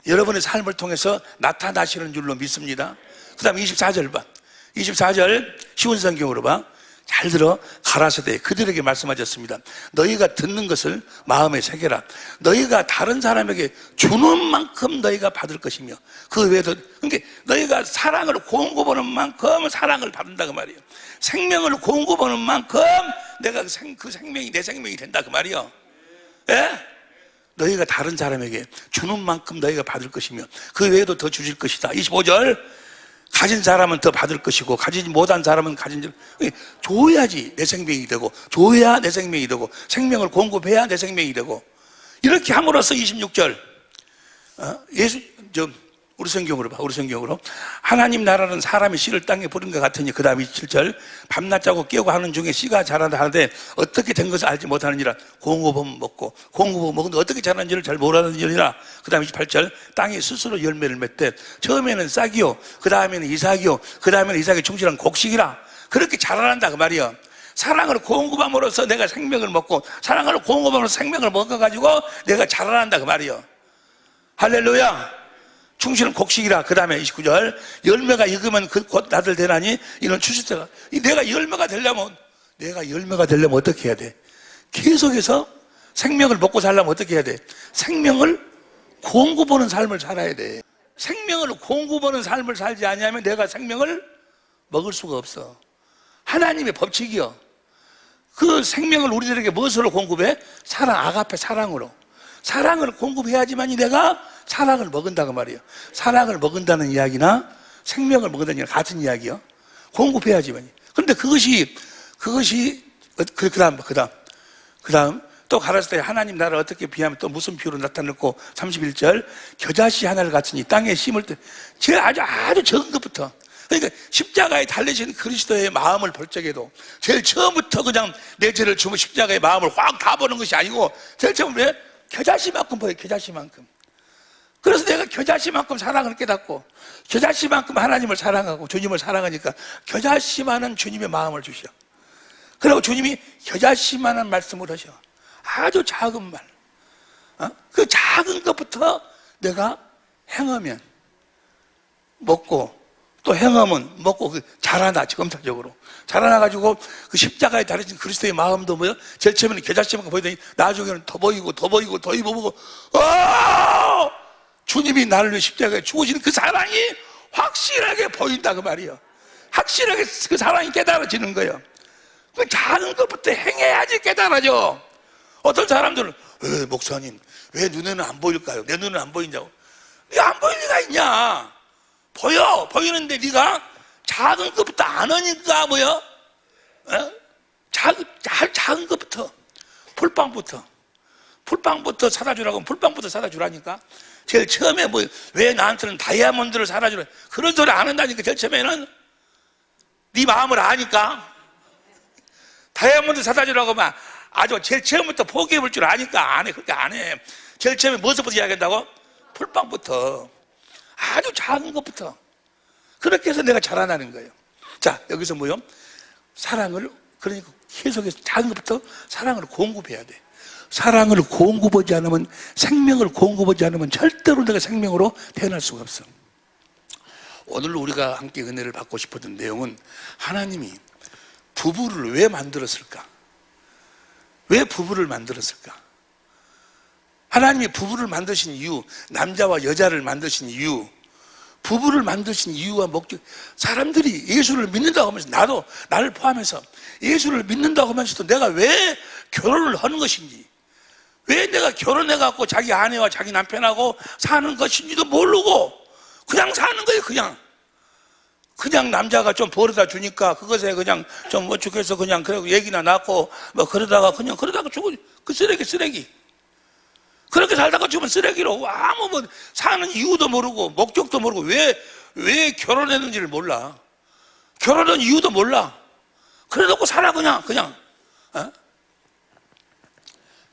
여러분의 삶을 통해서 나타나시는 줄로 믿습니다. 그 다음에 24절 봐. 24절 쉬운 성경으로 봐. 잘 들어 가라사대 그들에게 말씀하셨습니다. 너희가 듣는 것을 마음에 새겨라. 너희가 다른 사람에게 주는 만큼 너희가 받을 것이며 그 외에도 그러니까 너희가 사랑을 공급하는 만큼 사랑을 받는다 그 말이에요. 생명을 공급하는 만큼 내가 그 생명이 내 생명이 된다 그 말이에요. 예? 너희가 다른 사람에게 주는 만큼 너희가 받을 것이며 그 외에도 더 주실 것이다. 25절 가진 사람은 더 받을 것이고 가지지 못한 사람은 가진 줘야지 내 생명이 되고 줘야 내 생명이 되고 생명을 공급해야 내 생명이 되고 이렇게 함으로써 26절 우리 성경으로 봐. 우리 성경으로 하나님 나라는 사람이 씨를 땅에 뿌린 것 같으니 그 다음에 27절 밤낮 자고 깨고 하는 중에 씨가 자라다 하는데 어떻게 된 것을 알지 못하느니라. 공급은 먹고 공급은 먹는데 어떻게 자라는지를 잘 모르느니라. 그 다음에 28절 땅이 스스로 열매를 맺되 처음에는 싹이요 그 다음에는 이삭이요 그 다음에는 이삭이 충실한 곡식이라. 그렇게 자라난다 그 말이요. 사랑을 공급함으로써 내가 생명을 먹고 사랑을 공급함으로써 생명을 먹어가지고 내가 자라난다 그 말이요. 할렐루야. 충실은 곡식이라. 그 다음에 29절 열매가 익으면 곧 나들 되나니 이런 추수자가 내가 열매가 되려면 어떻게 해야 돼? 계속해서 생명을 먹고 살려면 어떻게 해야 돼? 생명을 공급하는 삶을 살아야 돼. 생명을 공급하는 삶을 살지 않으면 내가 생명을 먹을 수가 없어. 하나님의 법칙이요. 그 생명을 우리들에게 무엇으로 공급해? 사랑, 아가페 사랑으로. 사랑을 공급해야지만이 내가 사랑을 먹는다고 말이에요. 사랑을 먹는다는 이야기나 생명을 먹는다는 이야기 같은 이야기요. 공급해야지만이. 그런데 그것이 그 다음 또 가라사대 때 하나님 나라를 어떻게 비하면 또 무슨 비유로 나타냈고 31절 겨자씨 하나를 갖으니 땅에 심을 때 제일 아주 적은 것부터 그러니까 십자가에 달리신 그리스도의 마음을 볼 적에도 제일 처음부터 그냥 내 죄를 주면 십자가의 마음을 확 다 보는 것이 아니고 제일 처음에 겨자씨만큼 보여요. 겨자씨만큼. 그래서 내가 겨자씨만큼 사랑을 깨닫고 겨자씨만큼 하나님을 사랑하고 주님을 사랑하니까 겨자씨만한 주님의 마음을 주셔. 그리고 주님이 겨자씨만한 말씀을 하셔. 아주 작은 말. 그 작은 것부터 내가 행하면 먹고 또 행하면 먹고 자라나 점차적으로 자라나가지고 그 십자가에 달려진 그리스도의 마음도 뭐요? 제일 처음에는 겨자씨만큼 보이더니 나중에는 더 보이고 주님이 나를 위해 십자가에 죽으시는 그 사랑이 확실하게 보인다 그 말이에요. 확실하게 그 사랑이 깨달아지는 거예요. 그 작은 것부터 행해야지 깨달아져. 어떤 사람들은 목사님 왜 눈에는 안 보일까요? 내 눈은 안 보인다고. 이게 안 보일 리가 있냐? 보이는데 네가 작은 것부터 안 하니까 뭐요? 작은 것부터 풀빵부터 사다 주라고 하면 풀빵부터 사다 주라니까. 제일 처음에 왜 나한테는 다이아몬드를 사다 주라 그런 소리 안 한다니까. 제일 처음에는 네 마음을 아니까 다이아몬드 사다 주라고 하면 아주 제일 처음부터 포기해 볼 줄 아니까 안 해. 그렇게 안 해. 제일 처음에 무엇부터 이야기한다고? 풀빵부터. 아주 작은 것부터. 그렇게 해서 내가 자라나는 거예요. 자, 여기서 뭐요? 사랑을, 그러니까 계속해서 작은 것부터 사랑을 공급해야 돼. 사랑을 공급하지 않으면, 생명을 공급하지 않으면 절대로 내가 생명으로 태어날 수가 없어. 오늘 우리가 함께 은혜를 받고 싶었던 내용은 하나님이 부부를 왜 만들었을까? 왜 부부를 만들었을까? 하나님이 부부를 만드신 이유, 남자와 여자를 만드신 이유, 부부를 만드신 이유와 목적, 사람들이 예수를 믿는다고 하면서, 나도, 나를 포함해서 예수를 믿는다고 하면서도 내가 왜 결혼을 하는 것인지, 왜 내가 결혼해갖고 자기 아내와 자기 남편하고 사는 것인지도 모르고 그냥 사는 거예요. 그냥 남자가 좀 벌어다 주니까 그것에 그냥 좀 어축해서 그냥 그러고 얘기나 낳고 뭐 그러다가 죽어. 그 쓰레기. 그렇게 살다가 죽으면 쓰레기로 아무 뭐 사는 이유도 모르고 목적도 모르고 왜 결혼했는지를 몰라. 결혼한 이유도 몰라. 그래놓고 살아 그냥. 어?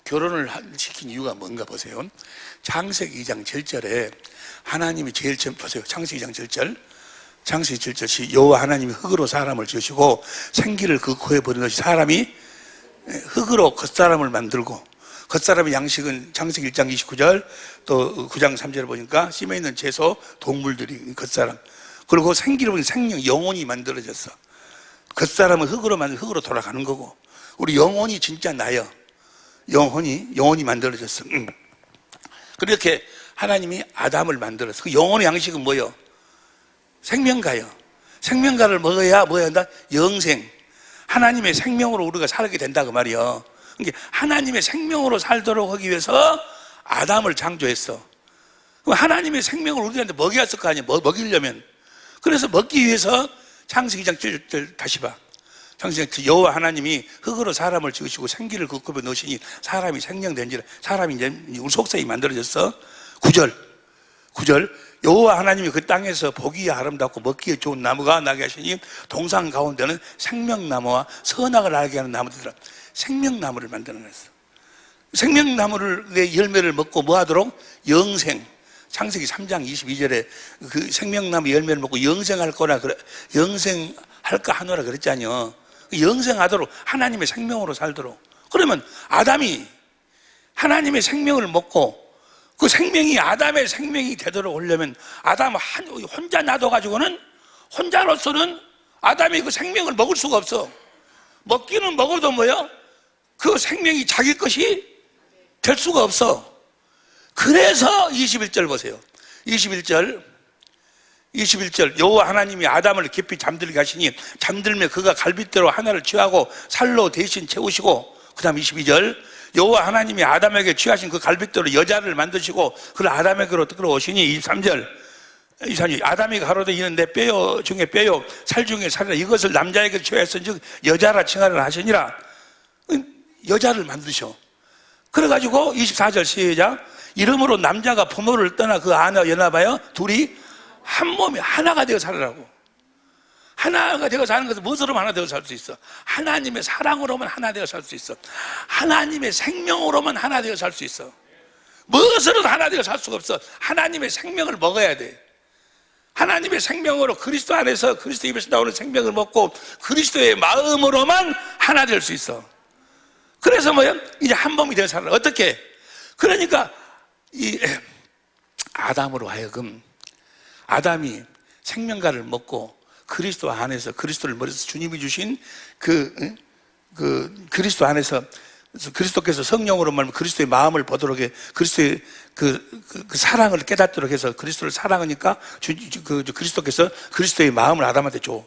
결혼을 시킨 이유가 뭔가 보세요. 창세기 2장 7절에 하나님이 제일 처음 보세요. 창세기 2장 7절. 창세기 7절이 여호와 하나님이 흙으로 사람을 지으시고 생기를 그 코에 버리듯이 사람이 흙으로 겉사람을 만들고, 겉사람의 양식은 창세기 1장 29절 또 9장 3절을 보니까 심에 있는 채소, 동물들이 겉사람. 그리고 생기를 보니 생명, 영혼이 만들어졌어. 겉사람은 흙으로 돌아가는 거고, 우리 영혼이 진짜 나요. 영혼이 만들어졌어. 그렇게 하나님이 아담을 만들었어. 그 영혼의 양식은 뭐예요? 생명가요. 생명가를 먹어야 뭐 한다? 영생. 하나님의 생명으로 우리가 살게 된다 그 말이요. 그러니까 하나님의 생명으로 살도록 하기 위해서 아담을 창조했어. 그럼 하나님의 생명을 우리한테 먹여야 했을 거 아니에요. 먹이려면. 그래서 먹기 위해서 창세기 2장 7절 다시 봐. 창세기 여호와 하나님이 흙으로 사람을 지으시고 생기를 그 코에 넣으시니 사람이 생명된지라. 사람이 이제 우리 속성이 만들어졌어. 9절 여호와 하나님이 그 땅에서 보기에 아름답고 먹기에 좋은 나무가 나게 하시니 동산 가운데는 생명나무와 선악을 알게 하는 나무들이라. 생명나무를 만들어냈어. 생명나무를 내 열매를 먹고 뭐 하도록? 영생. 창세기 3장 22절에 그 생명나무 열매를 먹고 영생할 거라 그래. 영생할까 하노라 그랬잖아요. 영생하도록 하나님의 생명으로 살도록. 그러면 아담이 하나님의 생명을 먹고 그 생명이 아담의 생명이 되도록 하려면 아담 혼자 놔둬가지고는, 혼자로서는 아담이 그 생명을 먹을 수가 없어. 먹기는 먹어도 뭐요? 그 생명이 자기 것이 될 수가 없어. 그래서 21절 보세요. 21절 여호와 하나님이 아담을 깊이 잠들게 하시니 잠들며 그가 갈빗대로 하나를 취하고 살로 대신 채우시고, 그 다음 22절 여호와 하나님이 아담에게 취하신 그 갈빗대로 여자를 만드시고 그를 아담에게로 끌어오시니 23절 아담이 가로되 이는 내 뼈 중에 뼈요 살 중에 살이라. 이것을 남자에게 취하였은즉 여자라 칭하려 하시니라. 여자를 만드셔. 그래가지고 24절 시작. 이러므로 남자가 부모를 떠나 그 아내와 연합하여 둘이 한 몸에 하나가 되어 살으라고. 하나가 되어 사는 것은 무엇으로만 하나 되어 살 수 있어? 하나님의 사랑으로만 하나 되어 살 수 있어. 하나님의 생명으로만 하나 되어 살 수 있어. 무엇으로도 하나 되어 살 수가 없어. 하나님의 생명을 먹어야 돼. 하나님의 생명으로 그리스도 안에서 그리스도 입에서 나오는 생명을 먹고 그리스도의 마음으로만 하나 될 수 있어. 그래서 뭐야? 이제 한 몸이 되어 살아. 어떻게? 그러니까 이 아담으로 하여금 아담이 생명가를 먹고 그리스도 안에서 그리스도를 머리에서 주님이 주신 그 그리스도 안에서 그리스도께서 성령으로 말하면 그리스도의 마음을 보도록 해. 그리스도의 그 사랑을 깨닫도록 해서 그리스도를 사랑하니까 그리스도께서 그리스도의 마음을 아담한테 줘.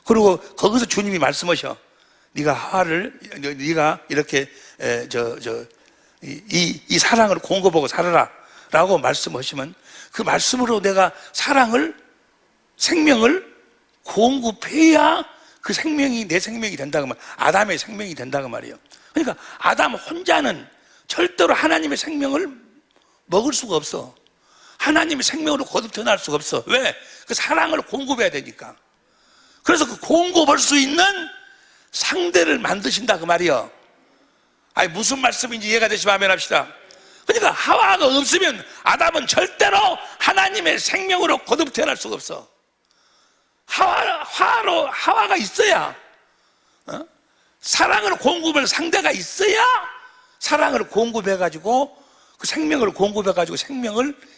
그리고 거기서 주님이 말씀하셔. 네가 이렇게 이 사랑을 공급하고 살아라 라고 말씀하시면 그 말씀으로 내가 생명을 공급해야 그 생명이 내 생명이 된다고 말. 아담의 생명이 된다고 말이에요. 그러니까 아담 혼자는 절대로 하나님의 생명을 먹을 수가 없어. 하나님의 생명으로 거듭 태어날 수가 없어. 왜? 그 사랑을 공급해야 되니까. 그래서 그 공급할 수 있는 상대를 만드신다 그 말이에요. 아니 무슨 말씀인지 이해가 되시면 아멘 합시다. 그러니까 하와가 없으면 아담은 절대로 하나님의 생명으로 거듭 태어날 수가 없어. 하와가 있어야, 사랑을 공급할 상대가 있어야 사랑을 공급해가지고 그 생명을 공급해가지고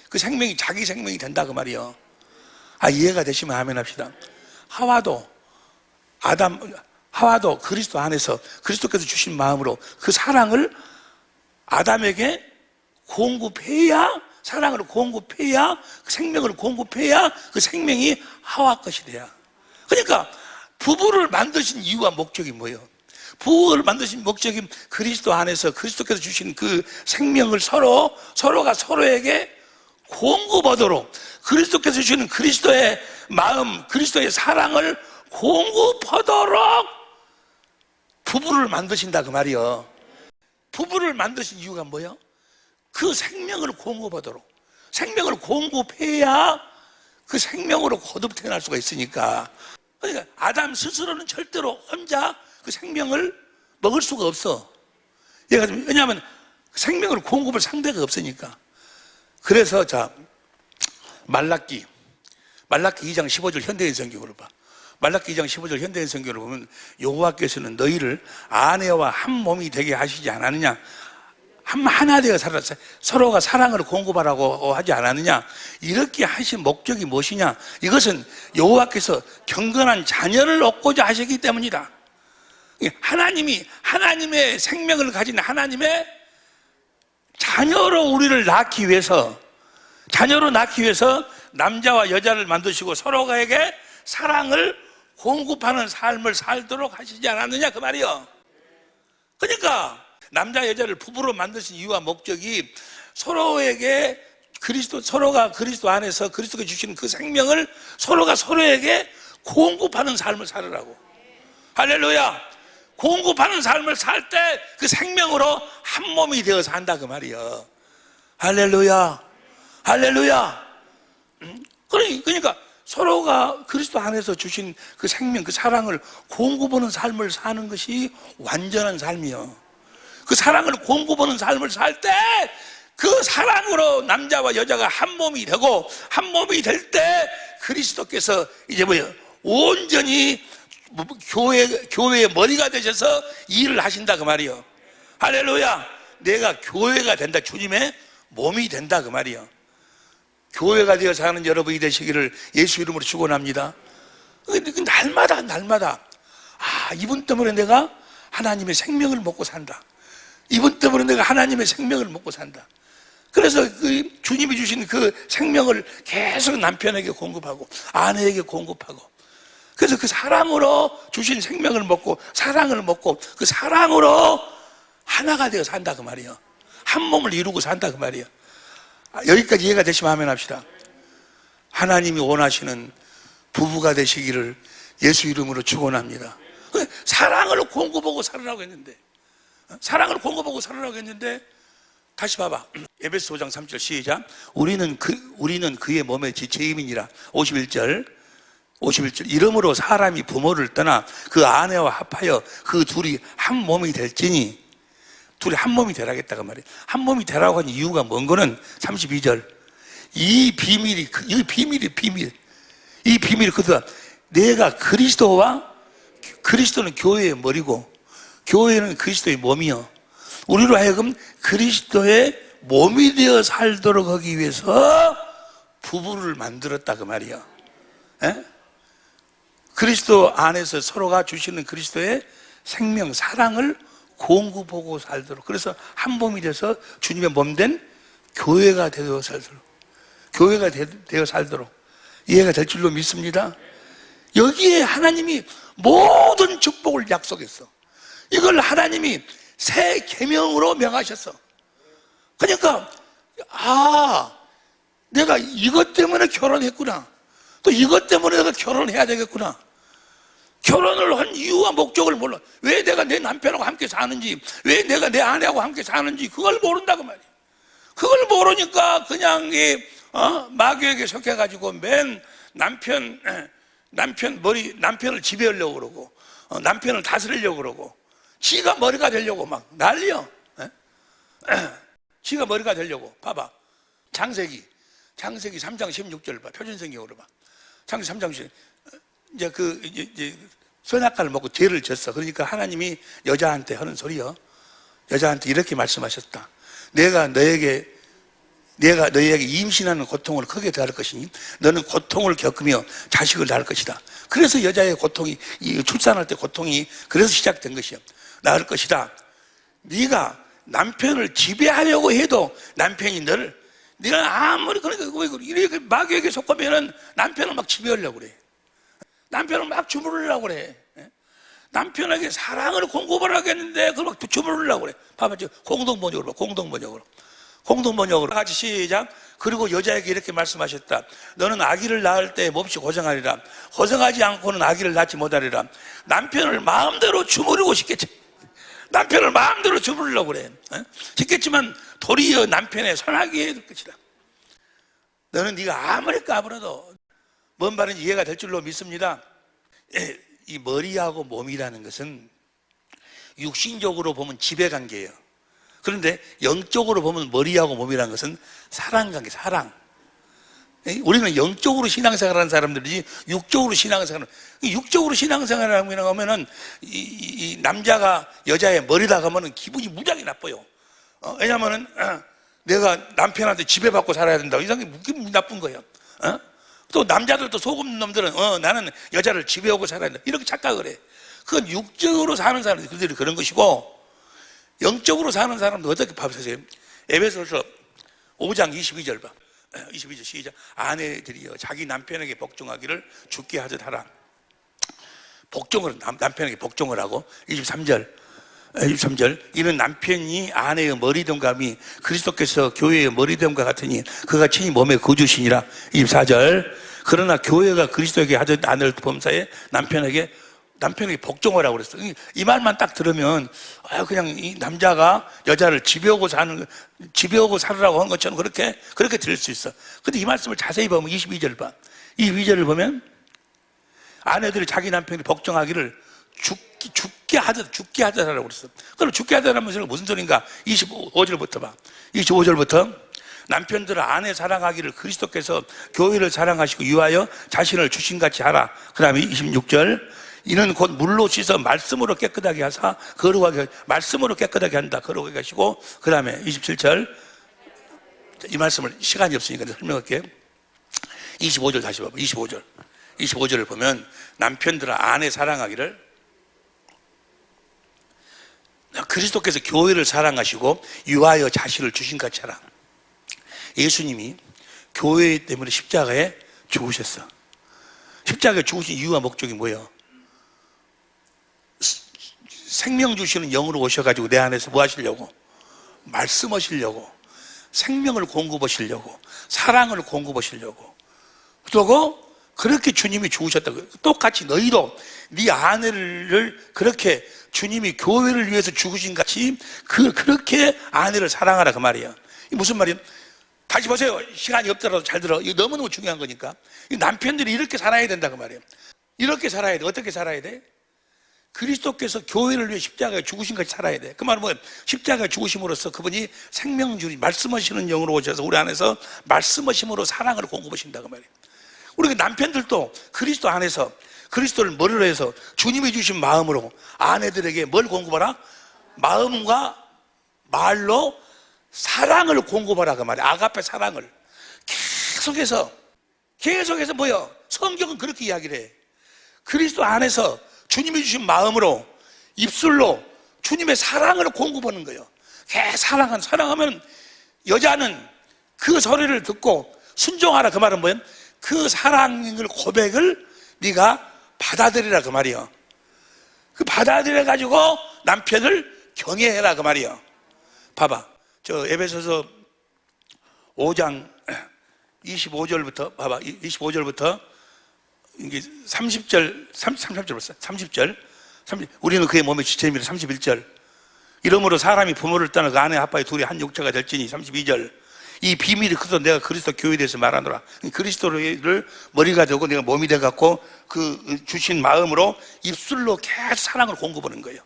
그 생명이 자기 생명이 된다 그 말이에요. 이해가 되시면 아멘 합시다. 하와도 그리스도 안에서 그리스도께서 주신 마음으로 그 사랑을 아담에게 공급해야, 사랑을 공급해야, 그 생명을 공급해야 그 생명이 하와 것이 돼야. 그러니까 부부를 만드신 이유와 목적이 뭐예요? 부부를 만드신 목적이 그리스도 안에서 그리스도께서 주신 그 생명을 서로가 서로에게 공급하도록, 그리스도께서 주시는 그리스도의 마음, 그리스도의 사랑을 공급하도록 부부를 만드신다 그 말이요. 부부를 만드신 이유가 뭐예요? 그 생명을 공급하도록, 생명을 공급해야 그 생명으로 거듭 태어날 수가 있으니까. 그러니까 아담 스스로는 절대로 혼자 그 생명을 먹을 수가 없어. 왜냐하면 생명을 공급할 상대가 없으니까. 그래서 말라기 2장 15절 현대인 성경으로 봐. 말라기 2장 15절 현대인 성경으로 보면 여호와께서는 너희를 아내와 한 몸이 되게 하시지 않았느냐? 하나 되어 살았어요. 서로가 사랑을 공급하라고 하지 않았느냐? 이렇게 하신 목적이 무엇이냐? 이것은 여호와께서 경건한 자녀를 얻고자 하시기 때문이다. 하나님의 생명을 가진 하나님의 자녀로 우리를 낳기 위해서 남자와 여자를 만드시고 서로가에게 사랑을 공급하는 삶을 살도록 하시지 않았느냐 그 말이요. 그러니까 남자 여자를 부부로 만드신 이유와 목적이 서로가 그리스도 안에서 그리스도가 주시는 그 생명을 서로가 서로에게 공급하는 삶을 살으라고. 할렐루야. 공급하는 삶을 살 때 그 생명으로 한 몸이 되어서 한다 그 말이요. 할렐루야. 그러니까 서로가 그리스도 안에서 주신 그 생명, 그 사랑을 공급하는 삶을 사는 것이 완전한 삶이요. 그 사랑을 공급하는 삶을 살 때 그 사랑으로 남자와 여자가 한 몸이 되고, 한 몸이 될 때 그리스도께서 이제 온전히 교회의 머리가 되셔서 일을 하신다 그 말이요. 할렐루야. 내가 교회가 된다, 주님의 몸이 된다 그 말이요. 교회가 되어 사는 여러분이 되시기를 예수 이름으로 축원합니다. 날마다 이분 때문에 내가 하나님의 생명을 먹고 산다. 이분 때문에 내가 하나님의 생명을 먹고 산다. 그래서 그 주님이 주신 그 생명을 계속 남편에게 공급하고 아내에게 공급하고, 그래서 그 사랑으로 주신 생명을 먹고 사랑을 먹고 그 사랑으로 하나가 되어 산다 그 말이에요. 한 몸을 이루고 산다 그 말이에요. 여기까지 이해가 되시면 아멘 합시다. 하나님이 원하시는 부부가 되시기를 예수 이름으로 축원합니다. 사랑을 공급하고 살으라고 했는데, 다시 봐봐. 에베소 5장 3절 시작. 우리는 그의 몸의 지체임이니라. 51절 이러므로 사람이 부모를 떠나 그 아내와 합하여 그 둘이 한 몸이 될지니, 둘이 한 몸이 되라겠다 그 말이에요. 한 몸이 되라고 한 이유가 뭔 거는 32절. 이 비밀이 그다. 내가 그리스도는 교회의 머리고 교회는 그리스도의 몸이요. 우리로 하여금 그리스도의 몸이 되어 살도록 하기 위해서 부부를 만들었다 그 말이요. 그리스도 안에서 서로가 주시는 그리스도의 생명, 사랑을 공급하고 살도록, 그래서 한 몸이 돼서 주님의 몸 된 교회가 되어 살도록 이해가 될 줄로 믿습니다. 여기에 하나님이 모든 축복을 약속했어. 이걸 하나님이 새 계명으로 명하셨어. 그러니까 내가 이것 때문에 결혼했구나, 또 이것 때문에 내가 결혼해야 되겠구나. 결혼을 한 이유와 목적을 몰라. 왜 내가 내 남편하고 함께 사는지, 왜 내가 내 아내하고 함께 사는지 그걸 모른다고 말이야. 그걸 모르니까 그냥 마귀에게 속해가지고 맨 남편을 지배하려고 그러고, 남편을 다스리려고 그러고, 지가 머리가 되려고 막 난리여. 지가 머리가 되려고. 봐봐. 창세기 3장 16절 봐. 표준성경으로 봐. 창세기 3장 16절. 이제 선악과를 먹고 죄를 졌어. 그러니까 하나님이 여자한테 하는 소리요. 여자한테 이렇게 말씀하셨다. 내가 너에게 내가 너희에게 임신하는 고통을 크게 더할 것이니 너는 고통을 겪으며 자식을 낳을 것이다. 그래서 여자의 고통이, 이 출산할 때 고통이 그래서 시작된 것이야. 낳을 것이다. 네가 남편을 지배하려고 해도 남편이 너를, 네가 아무리 그러니까 이렇게 마귀에게 속하면은 남편을 막 지배하려고 그래. 남편을 막 주무르려고 그래. 남편에게 사랑을 공급을 하겠는데 그걸 막 주무르려고 그래. 봐봐, 공동번역으로 봐. 공동번역으로 같이 시작. 그리고 여자에게 이렇게 말씀하셨다. 너는 아기를 낳을 때 몹시 고생하리라. 고생하지 않고는 아기를 낳지 못하리라. 남편을 마음대로 주무르고 싶겠지. 남편을 마음대로 주무르려고 그래. 싶겠지만 도리어 남편의 선하게 해줄 것이다. 너는 네가 아무리 까불어도 뭔 말인지 이해가 될 줄로 믿습니다. 이 머리하고 몸이라는 것은 육신적으로 보면 지배관계예요. 그런데 영적으로 보면 머리하고 몸이라는 것은 사랑관계, 사랑. 우리는 영적으로 신앙생활하는 사람들이지 육적으로 신앙생활. 육적으로 신앙생활을 하면은 이 남자가 여자의 머리다 가면은 기분이 무지하게 나빠요. 왜냐면은 내가 남편한테 지배받고 살아야 된다. 이상하게 기분이 나쁜 거예요. 또 남자들도 속은 놈들은 나는 여자를 지배하고 살아야 된다. 이렇게 착각을 해. 그건 육적으로 사는 사람들이 그들이 그런 것이고, 영적으로 사는 사람도 어떻게 봐보세요. 에베소서 5장 22절 봐. 22절 시작. 아내들이여 자기 남편에게 복종하기를 주께 하듯 하라. 복종을, 남편에게 복종을 하고. 23절 이는 남편이 아내의 머리됨감이 그리스도께서 교회의 머리됨과 같으니 그가 친히 몸의 거주시니라. 24절 그러나 교회가 그리스도에게 하듯 아내를 범사에 남편에게 복종하라고 그랬어. 이 말만 딱 들으면 그냥 이 남자가 여자를 지배하고 살으라고 한 것처럼 그렇게 들을 수 있어. 근데 이 말씀을 자세히 보면 22절 봐. 22절을 보면 아내들이 자기 남편이 복종하기를 죽게 하자라고 그랬어. 그럼 죽게 하자라는 무슨 소린가? 25절부터 봐. 25절부터 남편들은 아내 사랑하기를 그리스도께서 교회를 사랑하시고 위하여 자신을 주신같이 하라. 그 다음에 26절 이는 곧 물로 씻어 말씀으로 깨끗하게 하사 거룩하게, 말씀으로 깨끗하게 한다. 거룩하게 하시고. 그 다음에 27절 이 말씀을 시간이 없으니까 설명할게요. 25절 다시 봐봐. 25절을 보면 남편들은 아내 사랑하기를 그리스도께서 교회를 사랑하시고 위하여 자신을 주신같이 하라. 예수님이 교회 때문에 십자가에 죽으셨어. 십자가에 죽으신 이유와 목적이 뭐예요? 생명 주시는 영으로 오셔가지고 내 안에서 뭐 하시려고? 말씀하시려고, 생명을 공급하시려고, 사랑을 공급하시려고. 그리고 그렇게 주님이 죽으셨다고. 똑같이 너희도 네 아내를 그렇게 주님이 교회를 위해서 죽으신 같이 그렇게 아내를 사랑하라 그 말이에요. 이게 무슨 말이에요? 다시 보세요. 시간이 없더라도 잘 들어. 이거 너무너무 중요한 거니까. 남편들이 이렇게 살아야 된다 그 말이에요. 이렇게 살아야 돼. 어떻게 살아야 돼? 그리스도께서 교회를 위해 십자가에 죽으신 같이 살아야 돼. 그 말은 뭐예요? 십자가에 죽으심으로써 그분이 생명줄이 말씀하시는 영으로 오셔서 우리 안에서 말씀하심으로 사랑을 공급하신다 그 말이에요. 우리 남편들도 그리스도 안에서 그리스도를 머리로 해서 주님이 주신 마음으로 아내들에게 뭘 공급하라? 마음과 말로 사랑을 공급하라 그 말이에요. 아가페 사랑을 계속해서 뭐예요? 성경은 그렇게 이야기를 해. 그리스도 안에서 주님이 주신 마음으로 입술로 주님의 사랑을 공급하는 거예요. 사랑하면 여자는 그 소리를 듣고 순종하라 그 말은 뭐예요? 그 사랑을 고백을 네가 받아들이라 그 말이에요. 그 받아들여 가지고 남편을 경외해라 그 말이에요. 봐봐. 저 에베소서 5장 25절부터 봐봐. 25절부터 이게 30절 우리는 그의 몸의 지체임이라. 31절 이러므로 사람이 부모를 떠나 그 아내 아빠의 둘이 한 육체가 될지니. 32절 이 비밀이 크도 내가 그리스도 교회에 대해서 말하노라. 그리스도를 머리가 되고 내가 몸이 돼갖고 그 주신 마음으로 입술로 계속 사랑을 공급하는 거예요.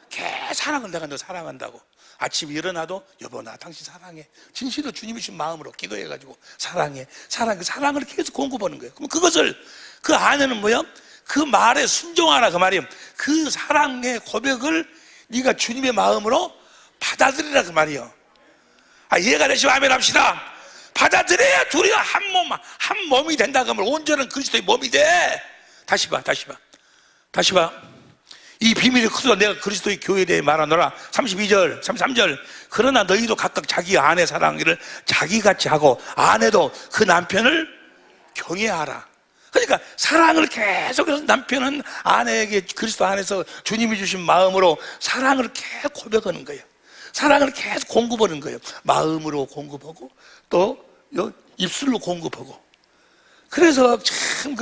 계속 사랑을 내가 너 사랑한다고. 아침에 일어나도 여보 나 당신 사랑해. 진실로 주님이 주신 마음으로 기도해가지고 사랑해. 사랑을 계속 공급하는 거예요. 그럼 그것을 그 안에는 뭐야? 그 말에 순종하라 그 말이에요. 그 사랑의 고백을 네가 주님의 마음으로 받아들이라 그 말이에요. 이해가 되시면 아멘 합시다. 받아들여야 둘이가 한 몸이 된다 그러면 온전한 그리스도의 몸이 돼. 다시 봐. 이 비밀이 크도다 내가 그리스도의 교회에 대해 말하노라. 32절 33절 그러나 너희도 각각 자기 아내 사랑하기를 자기같이 하고 아내도 그 남편을 경외하라. 그러니까 사랑을 계속해서 남편은 아내에게 그리스도 안에서 주님이 주신 마음으로 사랑을 계속 고백하는 거예요. 사랑을 계속 공급하는 거예요. 마음으로 공급하고 또 입술로 공급하고. 그래서 참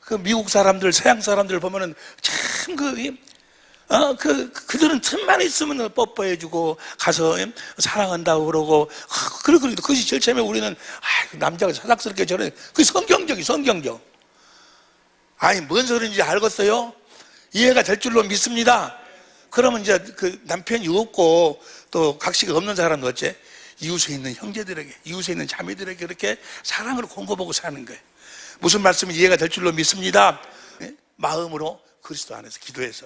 그 미국 사람들, 서양 사람들 보면은 참 그들은 틈만 있으면 뽀뽀해주고 가서 사랑한다고 그러고 그러고 그것이 제일 처음에 우리는 남자가 사닥스럽게 저래. 그게 성경적. 아니 뭔 소리인지 알겠어요? 이해가 될 줄로 믿습니다. 그러면 이제 그 남편이 없고 또 각시가 없는 사람은 어째? 이웃에 있는 형제들에게, 이웃에 있는 자매들에게 그렇게 사랑을 공급하고 사는 거예요. 무슨 말씀이 이해가 될 줄로 믿습니다. 마음으로 그리스도 안에서 기도해서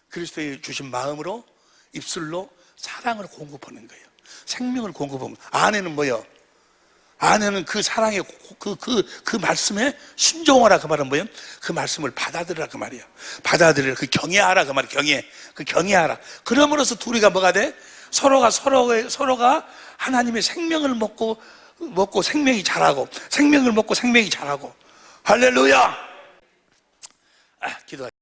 그리스도의 주신 마음으로 입술로 사랑을 공급하는 거예요. 생명을 공급하면. 아내는 뭐예요? 아내는 그 사랑의 그 말씀에 순종하라 그 말은 뭐예요? 그 말씀을 받아들이라 그 말이에요. 받아들이라, 그 경외하라 그 말이에요. 경외하라. 그럼으로써 둘이가 뭐가 돼? 서로가 하나님의 생명을 먹고 생명이 자라고, 생명을 먹고 생명이 자라고. 할렐루야! 기도하자.